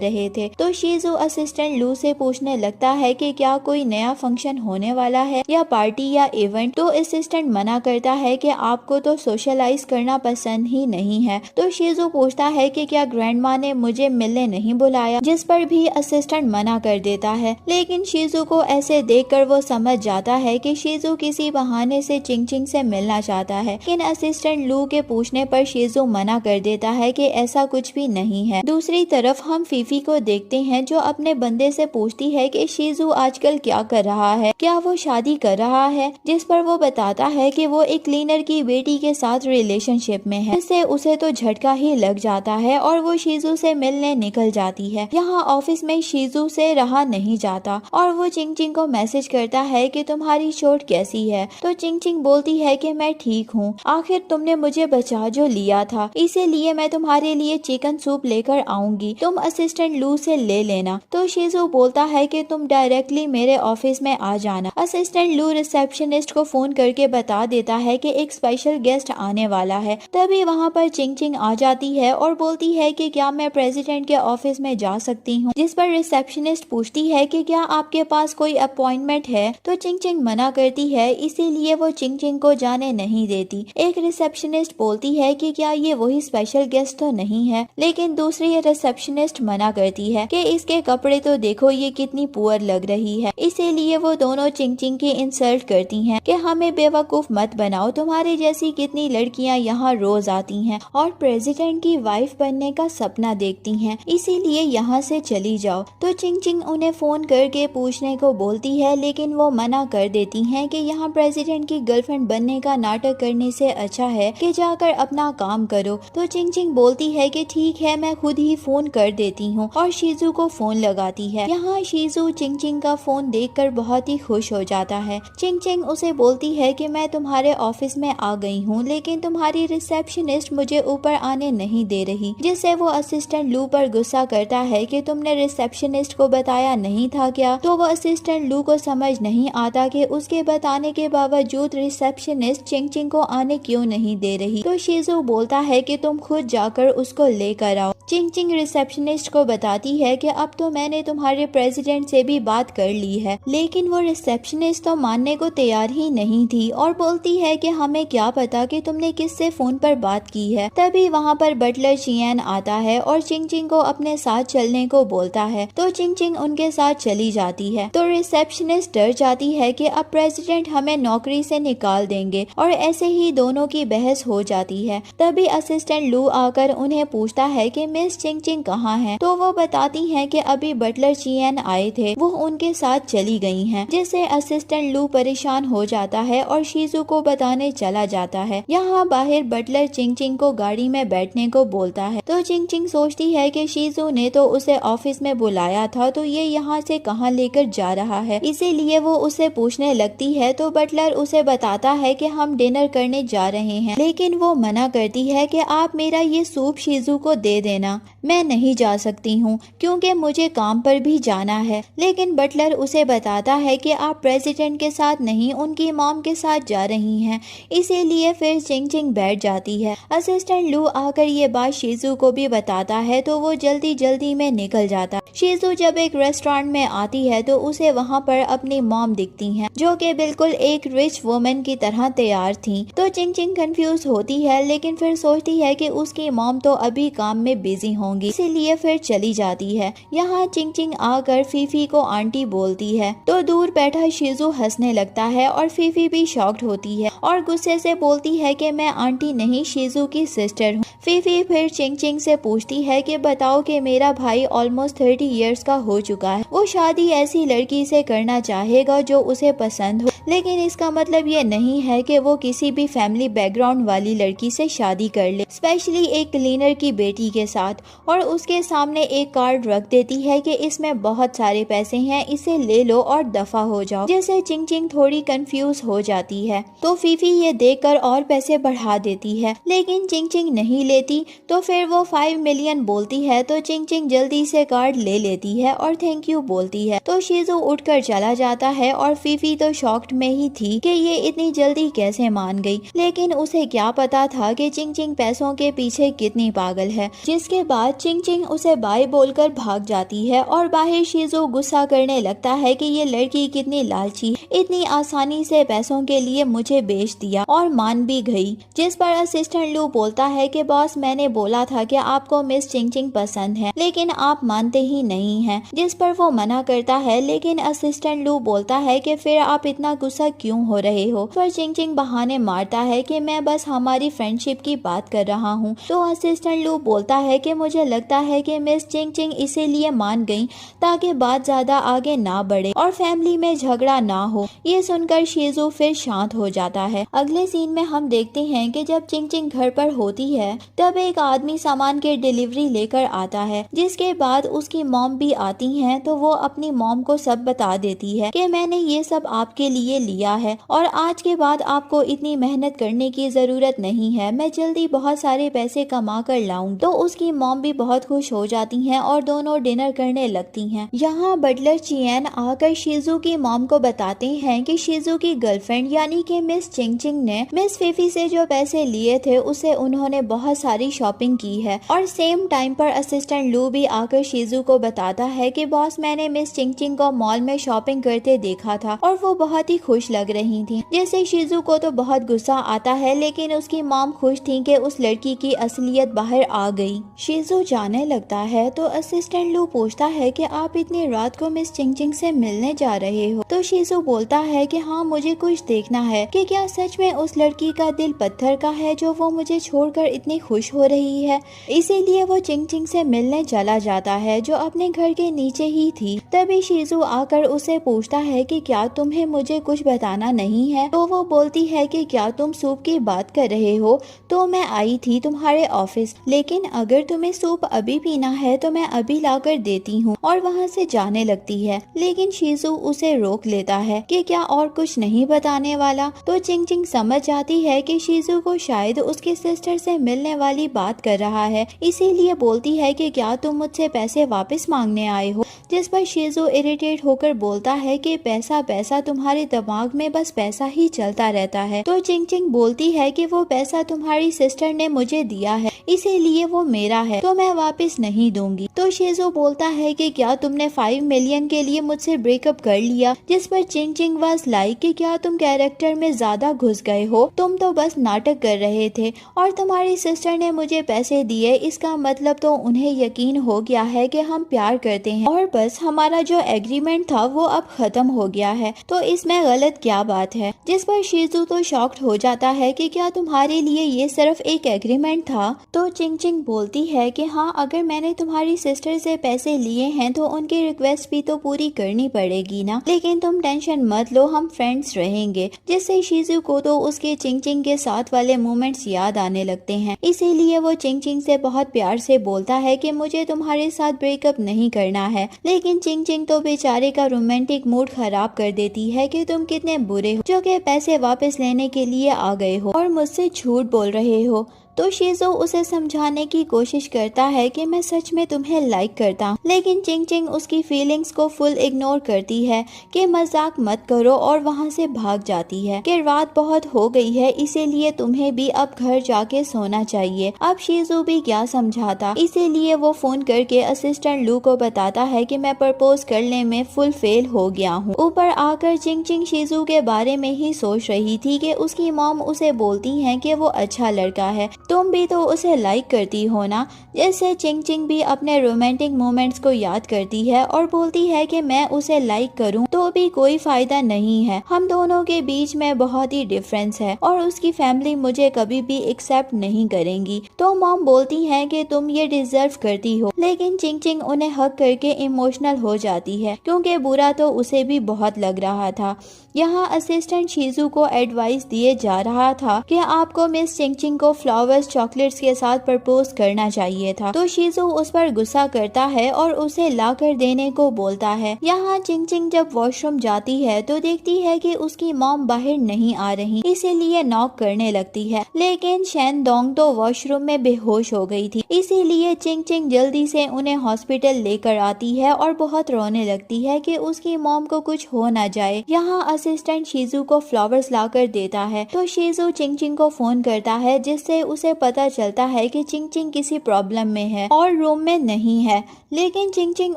रहे थे। तो शीजू असिस्टेंट लू से पूछने लगता है कि क्या कोई नया फंक्शन होने वाला है या पार्टी या इवेंट। तो असिस्टेंट मना करता है कि आपको तो सोशलाइज करना पसंद ही नहीं है। तो शीजू पूछता है कि क्या ग्रैंडमा ने मुझे मिलने नहीं बुलाया, जिस पर भी असिस्टेंट मना कर देता है। लेकिन शीजू को ऐसे देखकर वो समझ जाता है कि शीजू किसी बहाने से चिंग चिंग से मिलना चाहता है। लेकिन असिस्टेंट लू के पूछने पर शीजू मना कर देता है कि ऐसा कुछ भी नहीं है। दूसरी तरफ हम फीफी को देखते हैं जो अपने बंदे से पूछती है कि शीजू आजकल क्या कर रहा है, क्या वो शादी कर रहा है, जिस पर वो बताता है कि वो एक क्लीनर की बेटी के साथ रिलेशनशिप में है। इससे उसे तो झटका ही लग जाता है और वो शीजू से मिलने निकल जाती है। यहाँ ऑफिस में शीजू से रहा नहीं जाता और वो चिंग चिंग को मैसेज करता है कि तुम्हारी चोट कैसी है। तो चिंग चिंग बोलती है कि मैं ठीक हूँ, आखिर तुमने मुझे बचा जो लिया था, इसीलिए मैं तुम्हारे लिए चिकन सूप लेकर आऊंगी, तुम असिस्टेंट लू से ले लेना। तो शीजू बोलता है कि तुम डायरेक्टली मेरे ऑफिस में आ जाना। असिस्टेंट लू रिसेप्शनिस्ट को फोन करके बता देता है कि एक स्पेशल गेस्ट आने वाला है। तभी वहाँ पर चिंग चिंग आ जाती है और बोलती है कि क्या मैं प्रेसिडेंट के ऑफिस में जा सकती हूँ, जिस पर रिसेप्शनिस्ट पूछती है कि क्या आपके पास कोई अपॉइंटमेंट है। तो चिंग चिंग मना करती है, इसीलिए वो चिंग चिंग को जाने नहीं देती। एक रिसेप्शनिस्ट बोलती है कि क्या ये वही स्पेशल गेस्ट तो नहीं है, लेकिन दूसरी रिसेप्शनिस्ट मना करती है कि इसके कपड़े तो देखो ये कितनी पुअर लग रही है। इसीलिए वो दोनों चिंग चिंग की इंसल्ट करती हैं कि हमें बेवकूफ मत बनाओ, तुम्हारे जैसी कितनी लड़कियां यहाँ रोज आती हैं और प्रेसिडेंट की वाइफ बनने का सपना देखती हैं, इसीलिए यहाँ से चली जाओ। तो चिंग चिंग उन्हें फोन करके पूछने को बोलती है, लेकिन वो मना कर देती हैं कि यहाँ प्रेसिडेंट की गर्लफ्रेंड बनने का नाटक करने से अच्छा है कि जाकर अपना काम करो। तो चिंग चिंग बोलती है कि ठीक है, मैं खुद ही फोन कर देती हूँ और शीजू को फोन लगाती है। यहाँ शीजू चिंग चिंग का फोन देखकर बहुत ही खुश हो जाता है। चिंग चिंग उसे बोलती है कि मैं तुम्हारे ऑफिस में आ गई हूँ, लेकिन तुम्हारी रिसेप्शनिस्ट मुझे ऊपर आने नहीं दे रही, जिससे वो असिस्टेंट लू पर गुस्सा करता है कि तुमने रिसेप्शनिस्ट को बताया नहीं था क्या। तो वो असिस्टेंट लू को समझ नहीं आता कि उसके बताने के बावजूद रिसेप्शनिस्ट चिंग चिंग को आने क्यों नहीं दे रही। तो शीजू बोलता है कि तुम खुद जाकर उसको लेकर आओ। चिंग चिंग रिसेप्शनिस्ट को बताती है कि अब तो मैंने तुम्हारे प्रेसिडेंट से भी बात कर ली है, लेकिन वो रिसेप्शनिस्ट तो मानने को तैयार ही नहीं थी और बोलती है कि हमें क्या पता कि तुमने किससे फोन पर बात की है। तभी वहाँ पर बटलर चियान आता है और चिंग चिंग को अपने साथ चलने को बोलता है। तो चिंग चिंग उनके साथ चली जाती है। तो रिसेप्शनिस्ट डर जाती है कि अब प्रेसिडेंट हमें नौकरी से निकाल देंगे और ऐसे ही दोनों की बहस हो जाती है। तभी असिस्टेंट लू आकर उन्हें पूछता है कि मिस चिंग चिंग कहाँ हैं। तो वो बताती हैं कि अभी बटलर चियान आए थे, वो उनके साथ चली गई हैं, जिससे असिस्टेंट लू परेशान हो जाता है और शीजू को बताने चला जाता है। यहाँ बाहर बटलर चिंग चिंग को गाड़ी में बैठने को बोलता है। तो चिंग चिंग सोचती है कि शीजू ने तो उसे ऑफिस में बुलाया था, तो ये यहाँ से कहाँ लेकर जा रहा है, इसीलिए वो उसे पूछने लगती है। तो बटलर उसे बताता है कि हम डिनर करने जा रहे हैं, लेकिन वो मना करती है कि आप मेरा ये सूप शीजू को दे देना, मैं नहीं जा सकती हूँ क्योंकि मुझे काम पर भी जाना है। लेकिन बटलर उसे बताता है कि आप प्रेसिडेंट के साथ नहीं उनकी मॉम के साथ जा रही हैं, इसीलिए फिर चिंग चिंग बैठ जाती है। असिस्टेंट लू आकर ये बात शीजू को भी बताता है तो वो जल्दी जल्दी में निकल जाता। शीजू जब एक रेस्टोरेंट में आती है तो उसे वहाँ पर अपनी मॉम दिखती हैं, जो कि बिल्कुल एक रिच वुमन की तरह तैयार थी। तो चिंग चिंग कंफ्यूज होती है, लेकिन फिर सोचती है कि उसकी मॉम तो अभी काम में बिजी बिजी होंगी, इसीलिए फिर चली जाती है। यहाँ चिंग चिंग आकर फीफी को आंटी बोलती है तो दूर बैठा शीजू हंसने लगता है और फीफी भी शॉक्ड होती है और गुस्से से बोलती है कि मैं आंटी नहीं शीजू की सिस्टर हूँ। फीफी फिर चिंग चिंग से पूछती है कि बताओ कि मेरा भाई ऑलमोस्ट 30 इयर्स का हो चुका है, वो शादी ऐसी लड़की से करना चाहेगा जो उसे पसंद हो, लेकिन इसका मतलब ये नहीं है कि वो किसी भी फैमिली बैकग्राउंड वाली लड़की से शादी कर ले, स्पेशली एक क्लीनर की बेटी के साथ। और उसके सामने एक कार्ड रख देती है कि इसमें बहुत सारे पैसे हैं, इसे ले लो और दफा हो जाओ। जैसे चिंग चिंग थोड़ी कंफ्यूज हो जाती है तो फीफी ये देखकर और पैसे बढ़ा देती है, लेकिन चिंग चिंग नहीं लेती। तो फिर वो 5 मिलियन बोलती है तो चिंग चिंग जल्दी से कार्ड ले लेती है और थैंक यू बोलती है। तो शीजू उठकर चला जाता है और फीफी तो शॉक्ड में ही थी कि ये इतनी जल्दी कैसे मान गई, लेकिन उसे क्या पता था कि चिंग चिंग पैसों के पीछे कितनी पागल है। जिसके बाद चिंग चिंग उसे बाय बोलकर भाग जाती है और बाहर शीजू गुस्सा करने लगता है कि ये लड़की कितनी लालची, इतनी आसानी से पैसों के लिए मुझे बेच दिया और मान भी गई। जिस पर असिस्टेंट लू बोलता है कि बॉस मैंने बोला था कि आपको मिस चिंग चिंग पसंद है, लेकिन आप मानते ही नहीं हैं। जिस पर वो मना करता है, लेकिन असिस्टेंट लू बोलता है कि फिर आप इतना गुस्सा क्यों हो रहे हो। पर चिंग चिंग बहाने मारता है कि मैं बस हमारी फ्रेंडशिप की बात कर रहा हूँ। तो असिस्टेंट लू बोलता है कि मुझे लगता है कि मिस चिंग चिंग इसीलिए मान गई ताकि बात ज्यादा आगे ना बढ़े और फैमिली में झगड़ा ना हो। ये सुनकर शीजू फिर शांत हो जाता है। अगले सीन में हम देखते हैं कि जब चिंग चिंग घर पर होती है तब एक आदमी सामान के डिलीवरी लेकर आता है, जिसके बाद उसकी मॉम भी आती हैं। तो वो अपनी मॉम को सब बता देती है कि मैंने ये सब आपके लिए लिया है और आज के बाद आपको इतनी मेहनत करने की जरूरत नहीं है, मैं जल्दी बहुत सारे पैसे कमा कर लाऊं। तो उसकी मॉम भी बहुत खुश हो जाती हैं और दोनों डिनर करने लगती हैं। यहाँ बटलर चियन आकर शीजू की मॉम को बताते हैं कि शीजू की गर्लफ्रेंड यानी कि मिस चिंग चिंग ने मिस फीफी से जो पैसे लिए थे उसे उन्होंने बहुत सारी शॉपिंग की है। और सेम टाइम पर असिस्टेंट लू भी आकर शीजू को बताता है कि बॉस मैंने मिस चिंग चिंग को मॉल में शॉपिंग करते देखा था और वो बहुत ही खुश लग रही थी। जैसे शीजू को तो बहुत गुस्सा आता है, लेकिन उसकी मॉम खुश थी कि उस लड़की की असलियत बाहर आ गई। शीजू जाने लगता है तो असिस्टेंट लू पूछता है कि आप इतनी रात को मिस चिंग चिंग से मिलने जा रहे हो। तो शीजू बोलता है कि हाँ मुझे कुछ देखना है कि क्या सच में उस लड़की का दिल पत्थर का है जो वो मुझे छोड़कर इतनी खुश हो रही है। इसीलिए वो चिंग चिंग से मिलने चला जाता है जो अपने घर के नीचे ही थी। तभी शीजू आकर उसे पूछता है कि क्या तुम्हें मुझे कुछ बताना नहीं है। तो वो बोलती है कि क्या तुम सूप की बात कर रहे हो, तो मैं आई थी तुम्हारे ऑफिस, लेकिन अगर तुम्हें सूप अभी पीना है तो मैं अभी लाकर देती हूँ। और वहाँ से जाने लगती है, लेकिन शीजू उसे रोक लेता है कि क्या और कुछ नहीं बताने वाला। तो चिंग चिंग समझ जाती है कि शीजू को शायद उसकी सिस्टर से मिलने वाली बात कर रहा है, इसीलिए बोलती है कि क्या तुम मुझसे पैसे वापस मांगने आए हो। जिस पर शीजू इरिटेट होकर बोलता है कि पैसा पैसा, तुम्हारे दिमाग में बस पैसा ही चलता रहता है। तो चिंग चिंग बोलती है कि वो पैसा तुम्हारी सिस्टर ने मुझे दिया है, इसीलिए वो मेरा है, तो मैं वापस नहीं दूंगी। तो शीजू बोलता है कि क्या तुमने 5 मिलियन के लिए मुझसे ब्रेकअप कर लिया। जिस पर चिंग चिंग वाज लाइक कि क्या तुम कैरेक्टर में ज्यादा घुस गए हो, तुम तो बस नाटक कर रहे थे और तुम्हारी सिस्टर ने मुझे पैसे दिए, इसका मतलब तो उन्हें यकीन हो गया है कि हम प्यार करते हैं और बस हमारा जो एग्रीमेंट था वो अब खत्म हो गया है, तो इसमें गलत क्या बात है। जिस पर शीजू तो शॉक्ड हो जाता है कि क्या तुम्हारे लिए ये सिर्फ एक एग्रीमेंट था। तो चिंग चिंग बोलती है कि हाँ अगर मैंने तुम्हारी सिस्टर से पैसे लिए हैं तो उनकी रिक्वेस्ट भी तो पूरी करनी पड़ेगी ना, लेकिन तुम टेंशन मत लो, हम फ्रेंड्स रहेंगे। जिससे शीजू को तो उसके चिंग चिंग के साथ वाले मोमेंट्स याद आने लगते हैं, इसीलिए वो चिंग चिंग से बहुत प्यार से बोलता है कि मुझे तुम्हारे साथ ब्रेकअप नहीं करना है। लेकिन चिंग चिंग तो बेचारे का रोमांटिक मूड खराब कर देती है कि तुम कितने बुरे हो जो कि पैसे वापस लेने के लिए आ गए हो और मुझसे झूठ बोल रहे हो। तो शीजू उसे समझाने की कोशिश करता है कि मैं सच में तुम्हें लाइक करता हूँ, लेकिन चिंग चिंग उसकी फीलिंग्स को फुल इग्नोर करती है कि मजाक मत करो और वहाँ से भाग जाती है कि रात बहुत हो गई है, इसीलिए तुम्हें भी अब घर जाके सोना चाहिए। अब शीजू भी क्या समझाता, इसीलिए वो फोन करके असिस्टेंट लू को बताता है कि मैं प्रपोज करने में फुल फेल हो गया हूँ। ऊपर आकर चिंग चिंग शीजू के बारे में ही सोच रही थी कि उसकी मॉम उसे बोलती है कि वो अच्छा लड़का है, तुम भी तो उसे लाइक करती हो ना। जैसे चिंग चिंग भी अपने रोमांटिक मोमेंट्स को याद करती है और बोलती है कि मैं उसे लाइक करूं तो भी कोई फायदा नहीं है, हम दोनों के बीच में बहुत ही डिफरेंस है और उसकी फैमिली मुझे कभी भी एक्सेप्ट नहीं करेंगी। तो मॉम बोलती है कि तुम ये डिजर्व करती हो, लेकिन चिंग चिंग उन्हें हक करके इमोशनल हो जाती है क्योंकि बुरा तो उसे भी बहुत लग रहा था। यहाँ असिस्टेंट शीजू को एडवाइस दिए जा रहा था कि आपको मिस चिंग चिंग को फ्लावर्स चॉकलेट्स के साथ प्रपोज करना चाहिए था। तो शीजू उस पर गुस्सा करता है और उसे लाकर देने को बोलता है। यहाँ चिंग चिंग जब वॉशरूम जाती है तो देखती है कि उसकी मॉम बाहर नहीं आ रही, इसीलिए नॉक करने लगती है, लेकिन शैन डोंग तो वॉशरूम में बेहोश हो गई थी। इसीलिए चिंग चिंग जल्दी से उन्हें हॉस्पिटल लेकर आती है और बहुत रोने लगती है कि उसकी मॉम को कुछ हो ना जाए। यहाँ असिस्टेंट शीजू को फ्लावर्स लाकर देता है तो शीजू चिंग चिंग को फोन करता है, जिससे उसे पता चलता है कि चिंग चिंग किसी प्रॉब्लम में है और रूम में नहीं है, लेकिन चिंग चिंग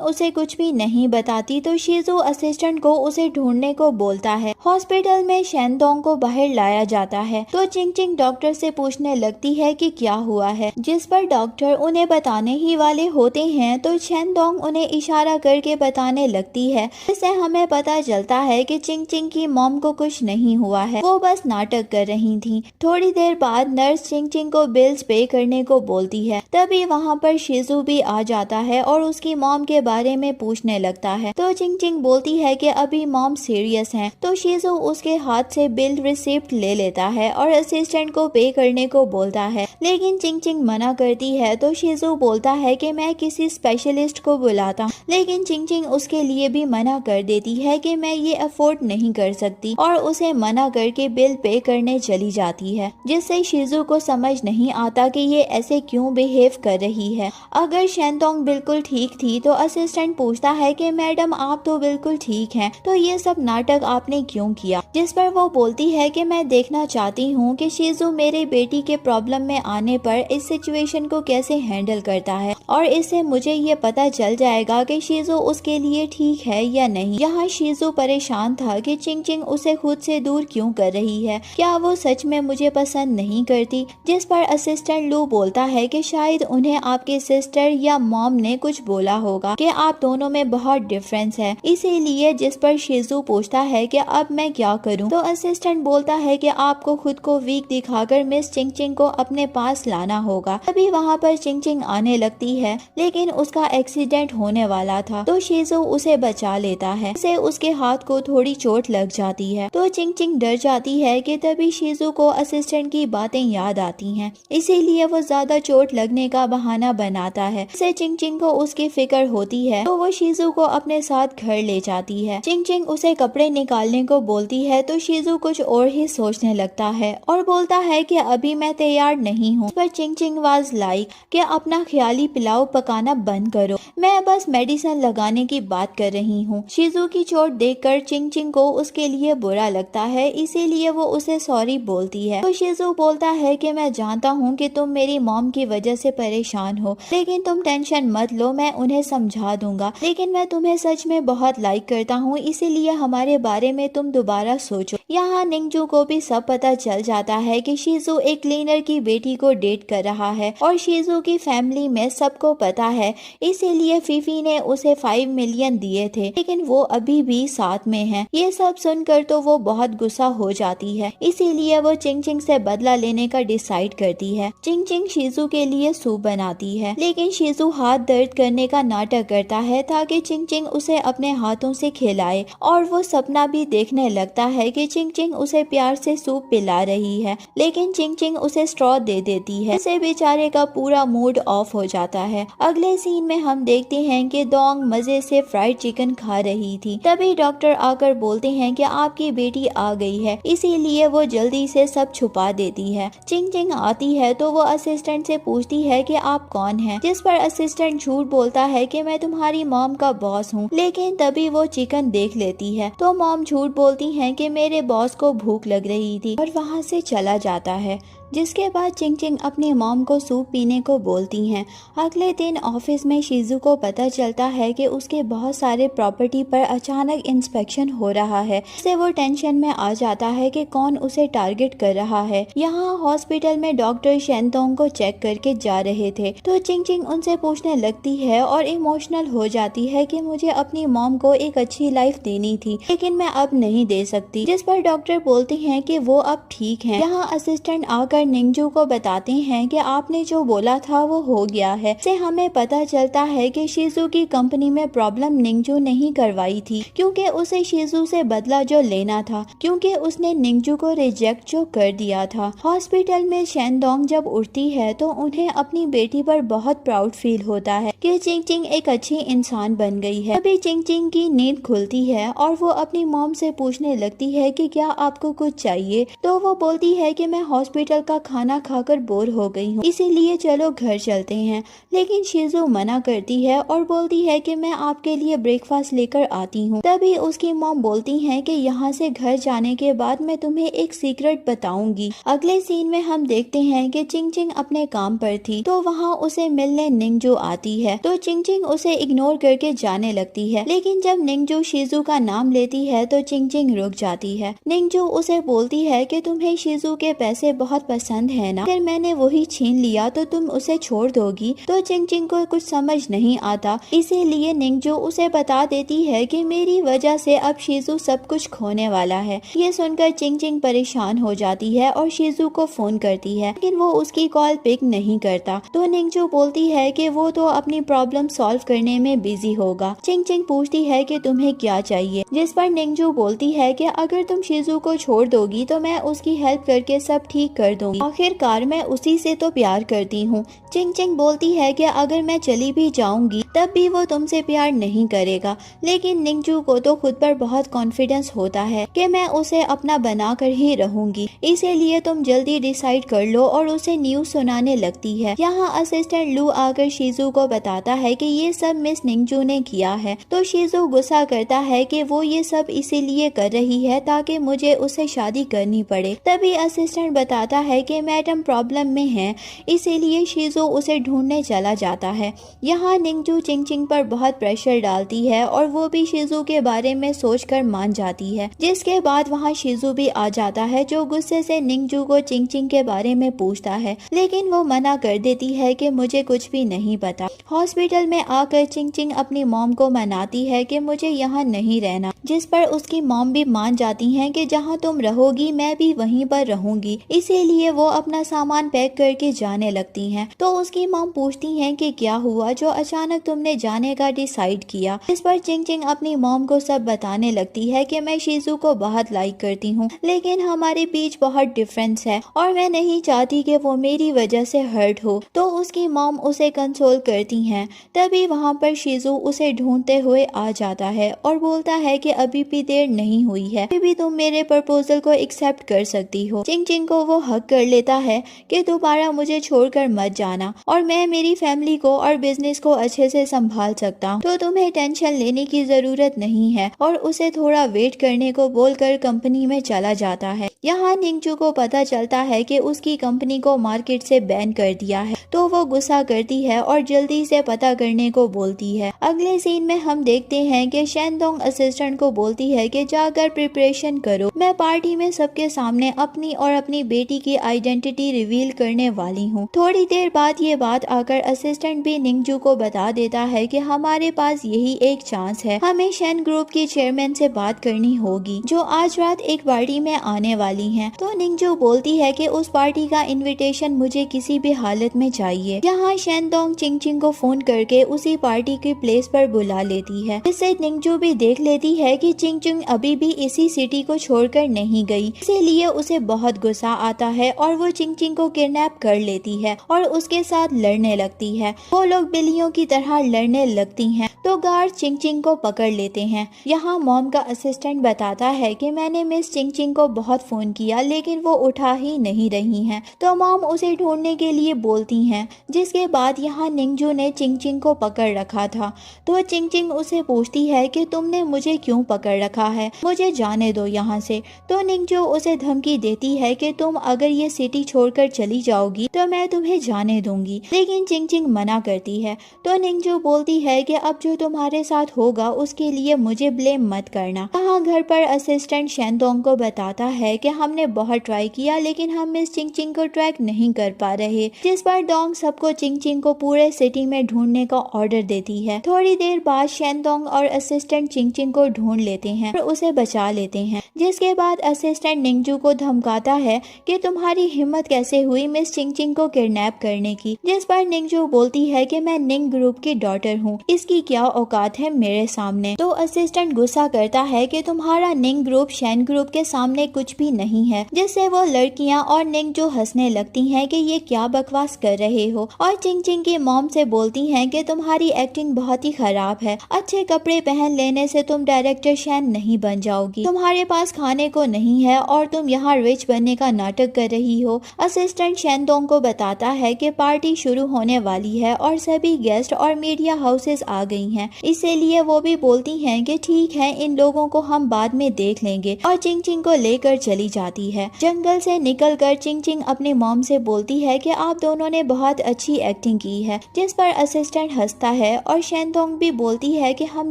उसे कुछ भी नहीं बताती। तो शीजू असिस्टेंट को उसे ढूंढने को बोलता है। हॉस्पिटल में शेनदोंग को बाहर लाया जाता है तो चिंग चिंग डॉक्टर से पूछने लगती है कि क्या हुआ है, जिस पर डॉक्टर उन्हें बताने ही वाले होते हैं तो शेनदोंग उन्हें इशारा करके बताने लगती है, जिससे हमें पता चलता है कि चिंग चिंग की मॉम को कुछ नहीं हुआ है, वो बस नाटक कर रही थी। थोड़ी देर बाद नर्स चिंग चिंग को बिल्स पे करने को बोलती है। तभी वहाँ पर शीजू भी आ जाता है और उसकी मॉम के बारे में पूछने लगता है। तो चिंग चिंग बोलती है कि अभी मॉम सीरियस हैं। तो शीजू उसके हाथ से बिल रिसिप्ट ले लेता है और असिस्टेंट को पे करने को बोलता है, लेकिन चिंग चिंग मना करती है। तो शीजू बोलता है कि मैं किसी स्पेशलिस्ट को बुलाता, लेकिन चिंग चिंग उसके लिए भी मना कर देती है कि मैं ये अफोर्ड नहीं कर सकती और उसे मना करके बिल पे करने चली जाती है, जिससे शीजू को समझ नहीं आता कि ये ऐसे क्यों बिहेव कर रही है। अगर शेनतोंग बिल्कुल ठीक थी तो असिस्टेंट पूछता है कि मैडम आप तो बिल्कुल ठीक हैं, तो ये सब नाटक आपने क्यों किया, जिस पर वो बोलती है कि मैं देखना चाहती हूँ कि शीजू मेरे बेटी के प्रॉब्लम में आने पर इस सिचुएशन को कैसे हैंडल करता है और इससे मुझे ये पता चल जाएगा कि शीजू उसके लिए ठीक है या नहीं। यहाँ शीजू परेशान था कि चिंग चिंग उसे खुद से दूर क्यों कर रही है, क्या वो सच में मुझे पसंद नहीं करती, जिस पर असिस्टेंट लू बोलता है कि शायद उन्हें आपके सिस्टर या मॉम ने कुछ बोला होगा कि आप दोनों में बहुत डिफरेंस है, इसीलिए। जिस पर शीजू पूछता है कि अब मैं क्या करूं, तो असिस्टेंट बोलता है कि आपको खुद को वीक दिखाकर मिस चिंग चिंग को अपने पास लाना होगा। तभी वहाँ पर चिंग चिंग आने लगती है, लेकिन उसका एक्सीडेंट होने वाला था तो शीजू उसे बचा लेता है। उसे उसके हाथ को थोड़ी चोट लग जाती है तो चिंग चिंग डर जाती है कि तभी शीजू को असिस्टेंट की बातें याद आती हैं, इसीलिए वो ज्यादा चोट लगने का बहाना बनाता है। इससे चिंग चिंग को उसकी फिक्र होती है तो वो शीजू को अपने साथ घर ले जाती है। चिंग चिंग उसे कपड़े निकालने को बोलती है तो शीजू कुछ और ही सोचने लगता है और बोलता है कि अभी मैं तैयार नहीं हूँ। पर चिंग चिंग वाज लाइक कि अपना ख्याली पुलाव पकाना बंद करो, मैं बस मेडिसिन लगाने की बात कर रही हूँ। शीजू की चोट देखकर चिंग चिंग को उसके लिए बुरा लगता है, इसीलिए वो उसे सॉरी बोलती है। तो शीजू बोलता है कि मैं जानता हूँ कि तुम मेरी मॉम की वजह से परेशान हो, लेकिन तुम टेंशन मत लो, मैं उन्हें समझा दूंगा, लेकिन मैं तुम्हें सच में बहुत लाइक करता हूँ, इसीलिए हमारे बारे में तुम दोबारा सोचो। यहाँ निंगजू को भी सब पता चल जाता है कि शीजू एक क्लीनर की बेटी को डेट कर रहा है और शीजू की फैमिली में सबको पता है, इसीलिए फीफी ने उसे 5 मिलियन दिए थे, लेकिन वो अभी भी साथ में है। ये सब सुनकर तो वो बहुत गुस्सा हो जाती है, इसीलिए वो चिंग चिंग से बदला लेने का डिसाइड करती है। चिंग चिंग शीजू के लिए सूप बनाती है, लेकिन शीजू हाथ दर्द करने का नाटक करता है ताकि चिंग चिंग उसे अपने हाथों से खिलाए और वो सपना भी देखने लगता है कि चिंग चिंग उसे प्यार से सूप पिला रही है, लेकिन चिंग चिंग उसे स्ट्रॉ दे देती है। इससे बेचारे का पूरा मूड ऑफ हो जाता है। अगले सीन में हम देखते हैं कि डोंग मजे से फ्राइड चिकन खा रही थी। तभी डॉक्टर आकर बोलते हैं कि आपकी बेटी आ गई है, इसीलिए वो जल्दी से सब छुपा देती है। चिंग चिंग आती है तो वो असिस्टेंट से पूछती है कि आप कौन हैं, जिस पर असिस्टेंट झूठ बोलता है कि मैं तुम्हारी मॉम का बॉस हूँ, लेकिन तभी वो चिकन देख लेती है तो मॉम झूठ बोलती है कि मेरे बॉस को भूख लग रही थी और वहाँ से चला जाता है। जिसके बाद चिंग चिंग अपनी मॉम को सूप पीने को बोलती हैं। अगले दिन ऑफिस में शीजू को पता चलता है कि उसके बहुत सारे प्रॉपर्टी पर अचानक इंस्पेक्शन हो रहा है, इससे वो टेंशन में आ जाता है कि कौन उसे टारगेट कर रहा है। यहाँ हॉस्पिटल में डॉक्टर शेनतोंग को चेक करके जा रहे थे तो चिंग चिंग उनसे पूछने लगती है और इमोशनल हो जाती है कि मुझे अपनी मॉम को एक अच्छी लाइफ देनी थी लेकिन मैं अब नहीं दे सकती, जिस पर डॉक्टर बोलते हैं कि वो अब ठीक हैं। यहाँ असिस्टेंट आकर निंगजू को बताते हैं कि आपने जो बोला था वो हो गया है। इससे हमें पता चलता है कि शीजू की कंपनी में प्रॉब्लम निंगजू नहीं करवाई थी क्योंकि उसे शीजू से बदला जो लेना था, क्योंकि उसने निंगजू को रिजेक्ट जो कर दिया था। हॉस्पिटल में शेनडोंग जब उठती है तो उन्हें अपनी बेटी पर बहुत प्राउड फील होता है कि चिंग चिंग एक अच्छी इंसान बन गई है। तभी चिंग चिंग की नींद खुलती है और वो अपनी मॉम से पूछने लगती है कि क्या आपको कुछ चाहिए, तो वो बोलती है कि मैं हॉस्पिटल का खाना खाकर बोर हो गई हूँ, इसीलिए चलो घर चलते हैं। लेकिन शीजू मना करती है और बोलती है कि मैं आपके लिए ब्रेकफास्ट लेकर आती हूँ। तभी उसकी मॉम बोलती है कि यहाँ से घर जाने के बाद मैं तुम्हें एक सीक्रेट बताऊंगी। अगले सीन में हम देखते हैं कि चिंग चिंग अपने काम पर थी तो वहाँ उसे मिलने निंगजू आती है तो चिंग चिंग उसे इग्नोर करके जाने लगती है। लेकिन जब निंगजू शीजू का नाम लेती है तो चिंग चिंग रुक जाती है। निंगजू उसे बोलती है कि तुम्हें शीजू के पैसे बहुत पसंद है ना, अगर मैंने वही छीन लिया तो तुम उसे छोड़ दोगी। तो चिंग चिंग को कुछ समझ नहीं आता, इसीलिए निंगजू उसे बता देती है कि मेरी वजह से अब शीजू सब कुछ खोने वाला है। ये सुनकर चिंग चिंग परेशान हो जाती है और शीजू को फोन करती है लेकिन वो उसकी कॉल पिक नहीं करता। तो निंगजू बोलती है कि वो तो अपनी प्रॉब्लम सॉल्व करने में बिजी होगा। चिंग चिंग पूछती है कि तुम्हें क्या चाहिए, जिस पर निंगजू बोलती है कि अगर तुम शीजू को छोड़ दोगी तो मैं उसकी हेल्प करके सब ठीक कर दूंगी, आखिरकार मैं उसी से तो प्यार करती हूँ। चिंग चिंग बोलती है कि अगर मैं चली भी जाऊंगी तब भी वो तुमसे प्यार नहीं करेगा। लेकिन निंगजू को तो खुद पर बहुत कॉन्फिडेंस होता है कि मैं उसे अपना बनाकर ही रहूंगी, इसीलिए तुम जल्दी डिसाइड कर लो और उसे न्यूज सुनाने लगती है। यहाँ असिस्टेंट लू आकर शीजू को बताता है कि ये सब मिस निंगजू ने किया है। तो शीजू गुस्सा करता है कि वो ये सब इसीलिए कर रही है ताकि मुझे उससे शादी करनी पड़े। तभी असिस्टेंट बताता है कि मैडम प्रॉब्लम में है, इसीलिए शीजू उसे ढूंढने चला जाता है। यहाँ निंगजू चिंग चिंग पर बहुत प्रेशर डालती है और वो भी शीजू के बारे में सोचकर मान जाती है, जिसके बाद वहाँ शीजू भी आ जाता है जो गुस्से से निंगजू को चिंग चिंग के बारे में पूछता है, लेकिन वो मना कर देती है कि मुझे कुछ भी नहीं पता। हॉस्पिटल में आकर चिंग चिंग अपनी मॉम को मनाती है कि मुझे यहाँ नहीं रहना, जिस पर उसकी मॉम भी मान जाती हैं कि जहाँ तुम रहोगी मैं भी वहीं पर रहूंगी। इसीलिए वो अपना सामान पैक करके जाने लगती हैं। तो उसकी मॉम पूछती हैं कि क्या हुआ जो अचानक तुमने जाने का डिसाइड किया। इस पर चिंग चिंग अपनी मॉम को सब बताने लगती है कि मैं शीजू को बहुत लाइक करती हूँ लेकिन हमारे बीच बहुत डिफरेंस है और मैं नहीं चाहती कि वो मेरी वजह से हर्ट हो। तो उसकी मॉम उसे कंसोल करती हैं। तभी वहाँ पर शीजू उसे ढूंढते हुए आ जाता है और बोलता है कि अभी भी देर नहीं हुई है, अभी भी तुम मेरे प्रपोजल को एक्सेप्ट कर सकती हो। चिंग चिंग को वो हक कर लेता है कि दोबारा मुझे छोड़कर मत जाना और मैं मेरी फैमिली को और बिजनेस को अच्छे से संभाल सकता हूँ, तो तुम्हें टेंशन लेने की जरूरत नहीं है। और उसे थोड़ा वेट करने को बोलकर कंपनी में चला जाता है। यहाँ निंगजू को पता चलता है कि उसकी कंपनी को मार्केट से बैन कर दिया है, तो वो गुस्सा करती है और जल्दी से पता करने को बोलती है। अगले सीन में हम देखते हैं कि शेनडोंग असिस्टेंट को बोलती है कि जाकर प्रिपरेशन करो, मैं पार्टी में सबके सामने अपनी और अपनी बेटी की आइडेंटिटी रिवील करने वाली हूँ। थोड़ी देर बाद ये बात आकर असिस्टेंट भी निंगजू को बता देता है कि हमारे पास यही एक चांस है, हमें शेन ग्रुप की चेयरमैन से बात करनी होगी जो आज रात एक पार्टी में आने वाली हैं। तो निंगजू बोलती है कि उस पार्टी का इनविटेशन मुझे किसी भी हालत में चाहिए। यहाँ शेनडोंग चिंग चिंग को फोन करके उसी पार्टी की प्लेस पर बुला लेती है, जिससे निंगजू भी देख लेती है कि चिंग चिंग अभी भी इसी सिटी को छोड़कर नहीं गई, इसीलिए उसे बहुत गुस्सा आता है और वो चिंग चिंग को किडनैप कर लेती है और उसके साथ लड़ने लगती है। वो लोग बिल्लियों की तरह लड़ने लगती हैं तो गार्ड चिंग चिंग को पकड़ लेते हैं। यहाँ मॉम का असिस्टेंट बताता है कि मैंने मिस चिंग चिंग को बहुत फोन किया लेकिन वो उठा ही नहीं रही हैं, तो मॉम उसे ढूंढने के लिए बोलती हैं। जिसके बाद यहाँ निंगजू ने चिंग चिंग को पकड़ रखा था, तो चिंग चिंग उसे पूछती है कि तुमने मुझे क्यों पकड़ रखा है, मुझे जाने दो यहाँ से। तो निंगजू उसे धमकी देती है कि तुम अगर ये सिटी छोड़कर चली जाओगी तो मैं तुम्हें जाने दूंगी, लेकिन चिंग चिंग मना करती है। तो निंगजू बोलती है कि अब जो तुम्हारे साथ होगा उसके लिए मुझे ब्लेम मत करना। यहाँ घर पर असिस्टेंट शेनडोंग को बताता है कि हमने बहुत ट्राई किया लेकिन हम मिस चिंग चिंग को ट्रैक नहीं कर पा रहे, जिस पर डोंग सबको चिंग चिंग को पूरे सिटी में ढूंढने का ऑर्डर देती है। थोड़ी देर बाद शेनडोंग और असिस्टेंट चिंग चिंग को ढूंढ लेते हैं और उसे बचा लेते हैं, जिसके बाद असिस्टेंट निंगजू को धमकाता है कि तुम्हारी हिम्मत कैसे हुई मिस चिंग चिंग को किडनैप करने की, जिस पर निंगजू बोलती है कि मैं निंग ग्रुप की डॉटर हूँ, इसकी क्या औकात है मेरे सामने। तो असिस्टेंट गुस्सा करता है कि तुम्हारा निंग ग्रुप शेन ग्रुप के सामने कुछ भी नहीं है, जिससे वो लड़कियां और निंगजू हंसने लगती हैं कि ये क्या बकवास कर रहे हो, और चिंग चिंग की मॉम से बोलती हैं कि तुम्हारी एक्टिंग बहुत ही खराब है, अच्छे कपड़े पहन लेने से तुम डायरेक्टर शैन नहीं बन जाओगी, तुम्हारे पास खाने को नहीं है और तुम यहाँ रिच बनने का नाटक कर रही हो। असिस्टेंट शेनडोंग को बताता है कि पार्टी शुरू होने वाली है और सभी गेस्ट और मीडिया हाउसेस आ गई हैं, इसीलिए वो भी बोलती हैं कि ठीक है इन लोगों को हम बाद में देख लेंगे, और चिंग चिंग को लेकर चली जाती है। जंगल से निकलकर चिंग चिंग अपनी मॉम से बोलती है कि आप दोनों ने बहुत अच्छी एक्टिंग की है, जिस पर असिस्टेंट हंसता है और शेनडोंग भी बोलती है कि हम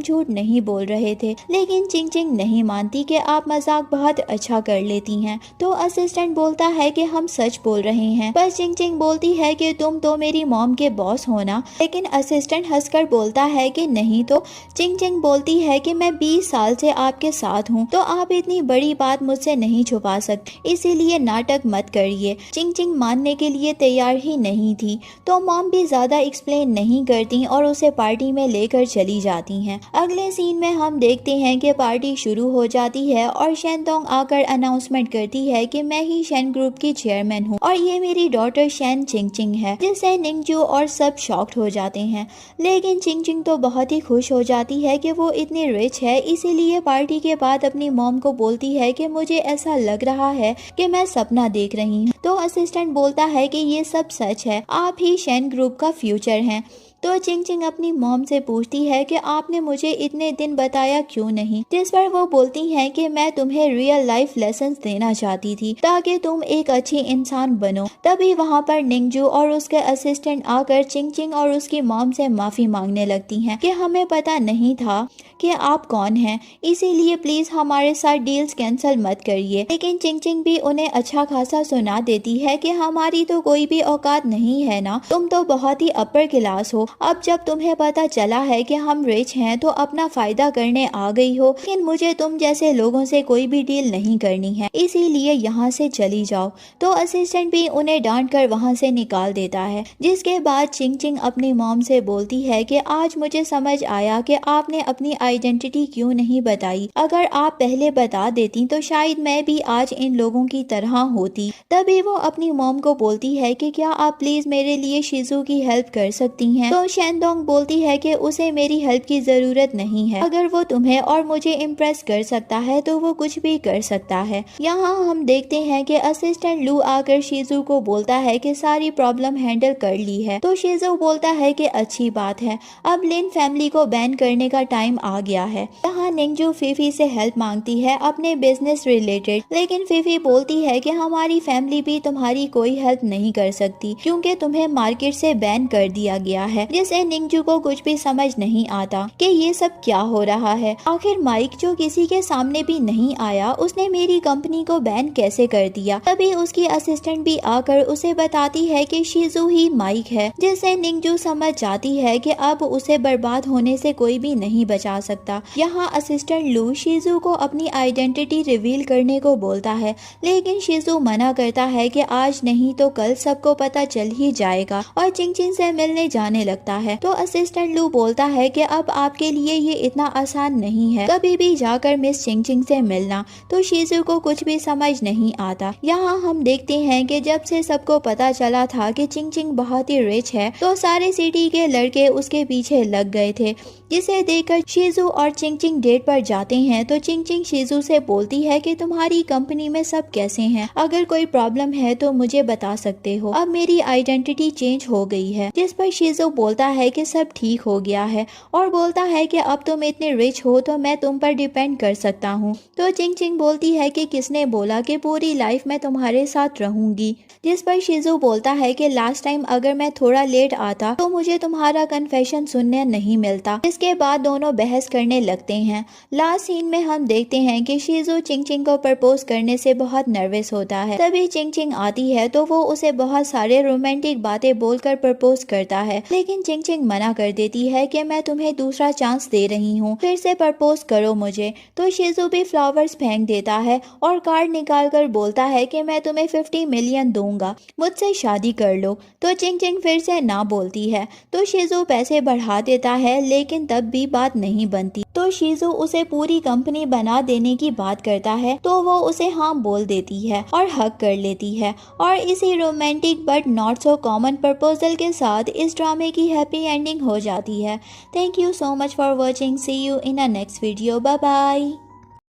झूठ नहीं बोल रहे थे, लेकिन चिंग चिंग नहीं मानती कि आप मजाक बहुत अच्छा कर लेती हैं। तो असिस्टेंट बोलता है कि हम सच बोल रहे हैं, पर चिंग चिंग बोलती है कि तुम तो मेरी मॉम के बॉस हो ना, लेकिन असिस्टेंट हंसकर बोलता है कि नहीं। तो चिंग चिंग बोलती है कि मैं 20 साल से आपके साथ हूँ, तो आप इतनी बड़ी बात मुझसे नहीं छुपा सकते, इसीलिए नाटक मत करिए। चिंग चिंग मानने के लिए तैयार ही नहीं थी, तो मॉम भी ज्यादा एक्सप्लेन नहीं करती और उसे पार्टी में लेकर चली जाती हैं। अगले सीन में हम देखते हैं कि पार्टी शुरू हो जाती है और शेनडोंग आकर अनाउंसमेंट करती है कि मैं ही शेन ग्रुप की चेयरमैन हूँ और ये मेरी डॉटर शेन चिंग चिंग है, जिससे निंगजू और सब शॉक्ड हो जाते हैं। लेकिन चिंग चिंग तो बहुत ही खुश हो जाती है कि वो इतनी रिच है, इसीलिए पार्टी के बाद अपनी मॉम को बोलती है कि मुझे ऐसा लग रहा है कि मैं सपना देख रही हूँ। तो असिस्टेंट बोलता है कि ये सब सच है, आप ही शेन ग्रुप का फ्यूचर हैं। तो चिंग चिंग अपनी मॉम से पूछती है कि आपने मुझे इतने दिन बताया क्यों नहीं, जिस पर वो बोलती हैं कि मैं तुम्हें रियल लाइफ लेसन्स देना चाहती थी ताकि तुम एक अच्छी इंसान बनो। तभी वहाँ पर निंगजू और उसके असिस्टेंट आकर चिंग चिंग और उसकी मॉम से माफी मांगने लगती हैं कि हमें पता नहीं था कि आप कौन हैं, इसीलिए प्लीज हमारे साथ डील्स कैंसिल मत करिए। लेकिन चिंग चिंग भी उन्हें अच्छा खासा सुना देती है कि हमारी तो कोई भी औकात नहीं है ना, तुम तो बहुत ही अपर क्लास हो, अब जब तुम्हें पता चला है कि हम रिच हैं तो अपना फायदा करने आ गई हो, लेकिन मुझे तुम जैसे लोगों से कोई भी डील नहीं करनी है, इसीलिए यहाँ से चली जाओ। तो असिस्टेंट भी उन्हें डांट कर वहाँ से निकाल देता है, जिसके बाद चिंग चिंग अपनी मॉम से बोलती है कि आज मुझे समझ आया कि आपने अपनी आइडेंटिटी क्यों नहीं बताई, अगर आप पहले बता देती तो शायद मैं भी आज इन लोगों की तरह होती। तभी वो अपनी मॉम को बोलती है कि क्या आप प्लीज मेरे लिए शिजू की हेल्प कर सकती हैं। तो शेनडोंग बोलती है कि उसे मेरी हेल्प की जरूरत नहीं है, अगर वो तुम्हें और मुझे इम्प्रेस कर सकता है तो वो कुछ भी कर सकता है। यहाँ हम देखते हैं कि असिस्टेंट लू आकर शिजू को बोलता है कि सारी प्रॉब्लम हैंडल कर ली है। तो शिजू बोलता है कि अच्छी बात है, अब लिन फैमिली को बैन करने का टाइम आ गया है। यहाँ निंगजू फीफी से हेल्प मांगती है अपने बिजनेस रिलेटेड, लेकिन फीफी बोलती है कि हमारी फैमिली भी तुम्हारी कोई हेल्प नहीं कर सकती क्योंकि तुम्हें मार्केट से बैन कर दिया गया है, जिससे निंगजू को कुछ भी समझ नहीं आता कि ये सब क्या हो रहा है। आखिर माइक जो किसी के सामने भी नहीं आया, उसने मेरी कंपनी को बैन कैसे कर दिया। तभी उसकी असिस्टेंट भी आकर उसे बताती है कि शिजू ही माइक है, जिससे निंगजू समझ जाती है कि अब उसे बर्बाद होने से कोई भी नहीं बचा सकता। यहाँ असिस्टेंट लू शिजू को अपनी आइडेंटिटी रिवील करने को बोलता है, लेकिन शिजू मना करता है कि आज नहीं तो कल सबको पता चल ही जाएगा, और चिंग चिंग से मिलने जाने लगता है। तो असिस्टेंट लू बोलता है कि अब आपके लिए ये इतना आसान नहीं है कभी भी जाकर मिस चिंग चिंग से मिलना। तो शिजू को कुछ भी समझ नहीं आता। यहाँ हम देखते हैं कि जब से सबको पता चला था कि चिंग चिंग बहुत ही रिच है, तो सारे सिटी के लड़के उसके पीछे लग गए थे, जिसे देखकर शिजू शीजू और चिंग चिंग डेट पर जाते हैं तो चिंग चिंग शीजू से बोलती है कि तुम्हारी कंपनी में सब कैसे हैं, अगर कोई प्रॉब्लम है तो मुझे बता सकते हो, अब मेरी आइडेंटिटी चेंज हो गई है। जिस पर शीजू बोलता है कि सब ठीक हो गया है और बोलता है कि अब तुम इतने रिच हो तो मैं तुम पर डिपेंड कर सकता हूँ। तो चिंग चिंग बोलती है कि किसने बोला कि पूरी लाइफ मैं तुम्हारे साथ रहूंगी। जिस पर शीजू बोलता है कि लास्ट टाइम अगर मैं थोड़ा लेट आता तो मुझे तुम्हारा कन्फेशन सुनने नहीं मिलता। इसके बाद दोनों बहस करने लगते हैं। लास्ट सीन में हम देखते हैं कि शीजू चिंग चिंग को प्रपोज करने से बहुत नर्वस होता है। तभी चिंग चिंग आती है तो वो उसे बहुत सारे रोमांटिक बातें बोलकर प्रपोज करता है, लेकिन चिंग चिंग मना कर देती है कि मैं तुम्हें दूसरा चांस दे रही हूँ, फिर से प्रपोज करो मुझे। तो शीजू भी फ्लावर्स फेंक देता है और कार्ड निकाल कर बोलता है कि मैं तुम्हें 50 मिलियन दूंगा, मुझसे शादी कर लो। तो चिंग चिंग फिर से ना बोलती है तो शीजू पैसे बढ़ा देता है, लेकिन तब भी बात नहीं बनती। तो शीजू उसे पूरी कंपनी बना देने की बात करता है तो वो उसे हाँ बोल देती है और हक कर लेती है। और इसी romantic but not so common proposal के साथ इस ड्रामे की हैप्पी एंडिंग हो जाती है। Thank you so much for watching. See you in a next video. Bye bye.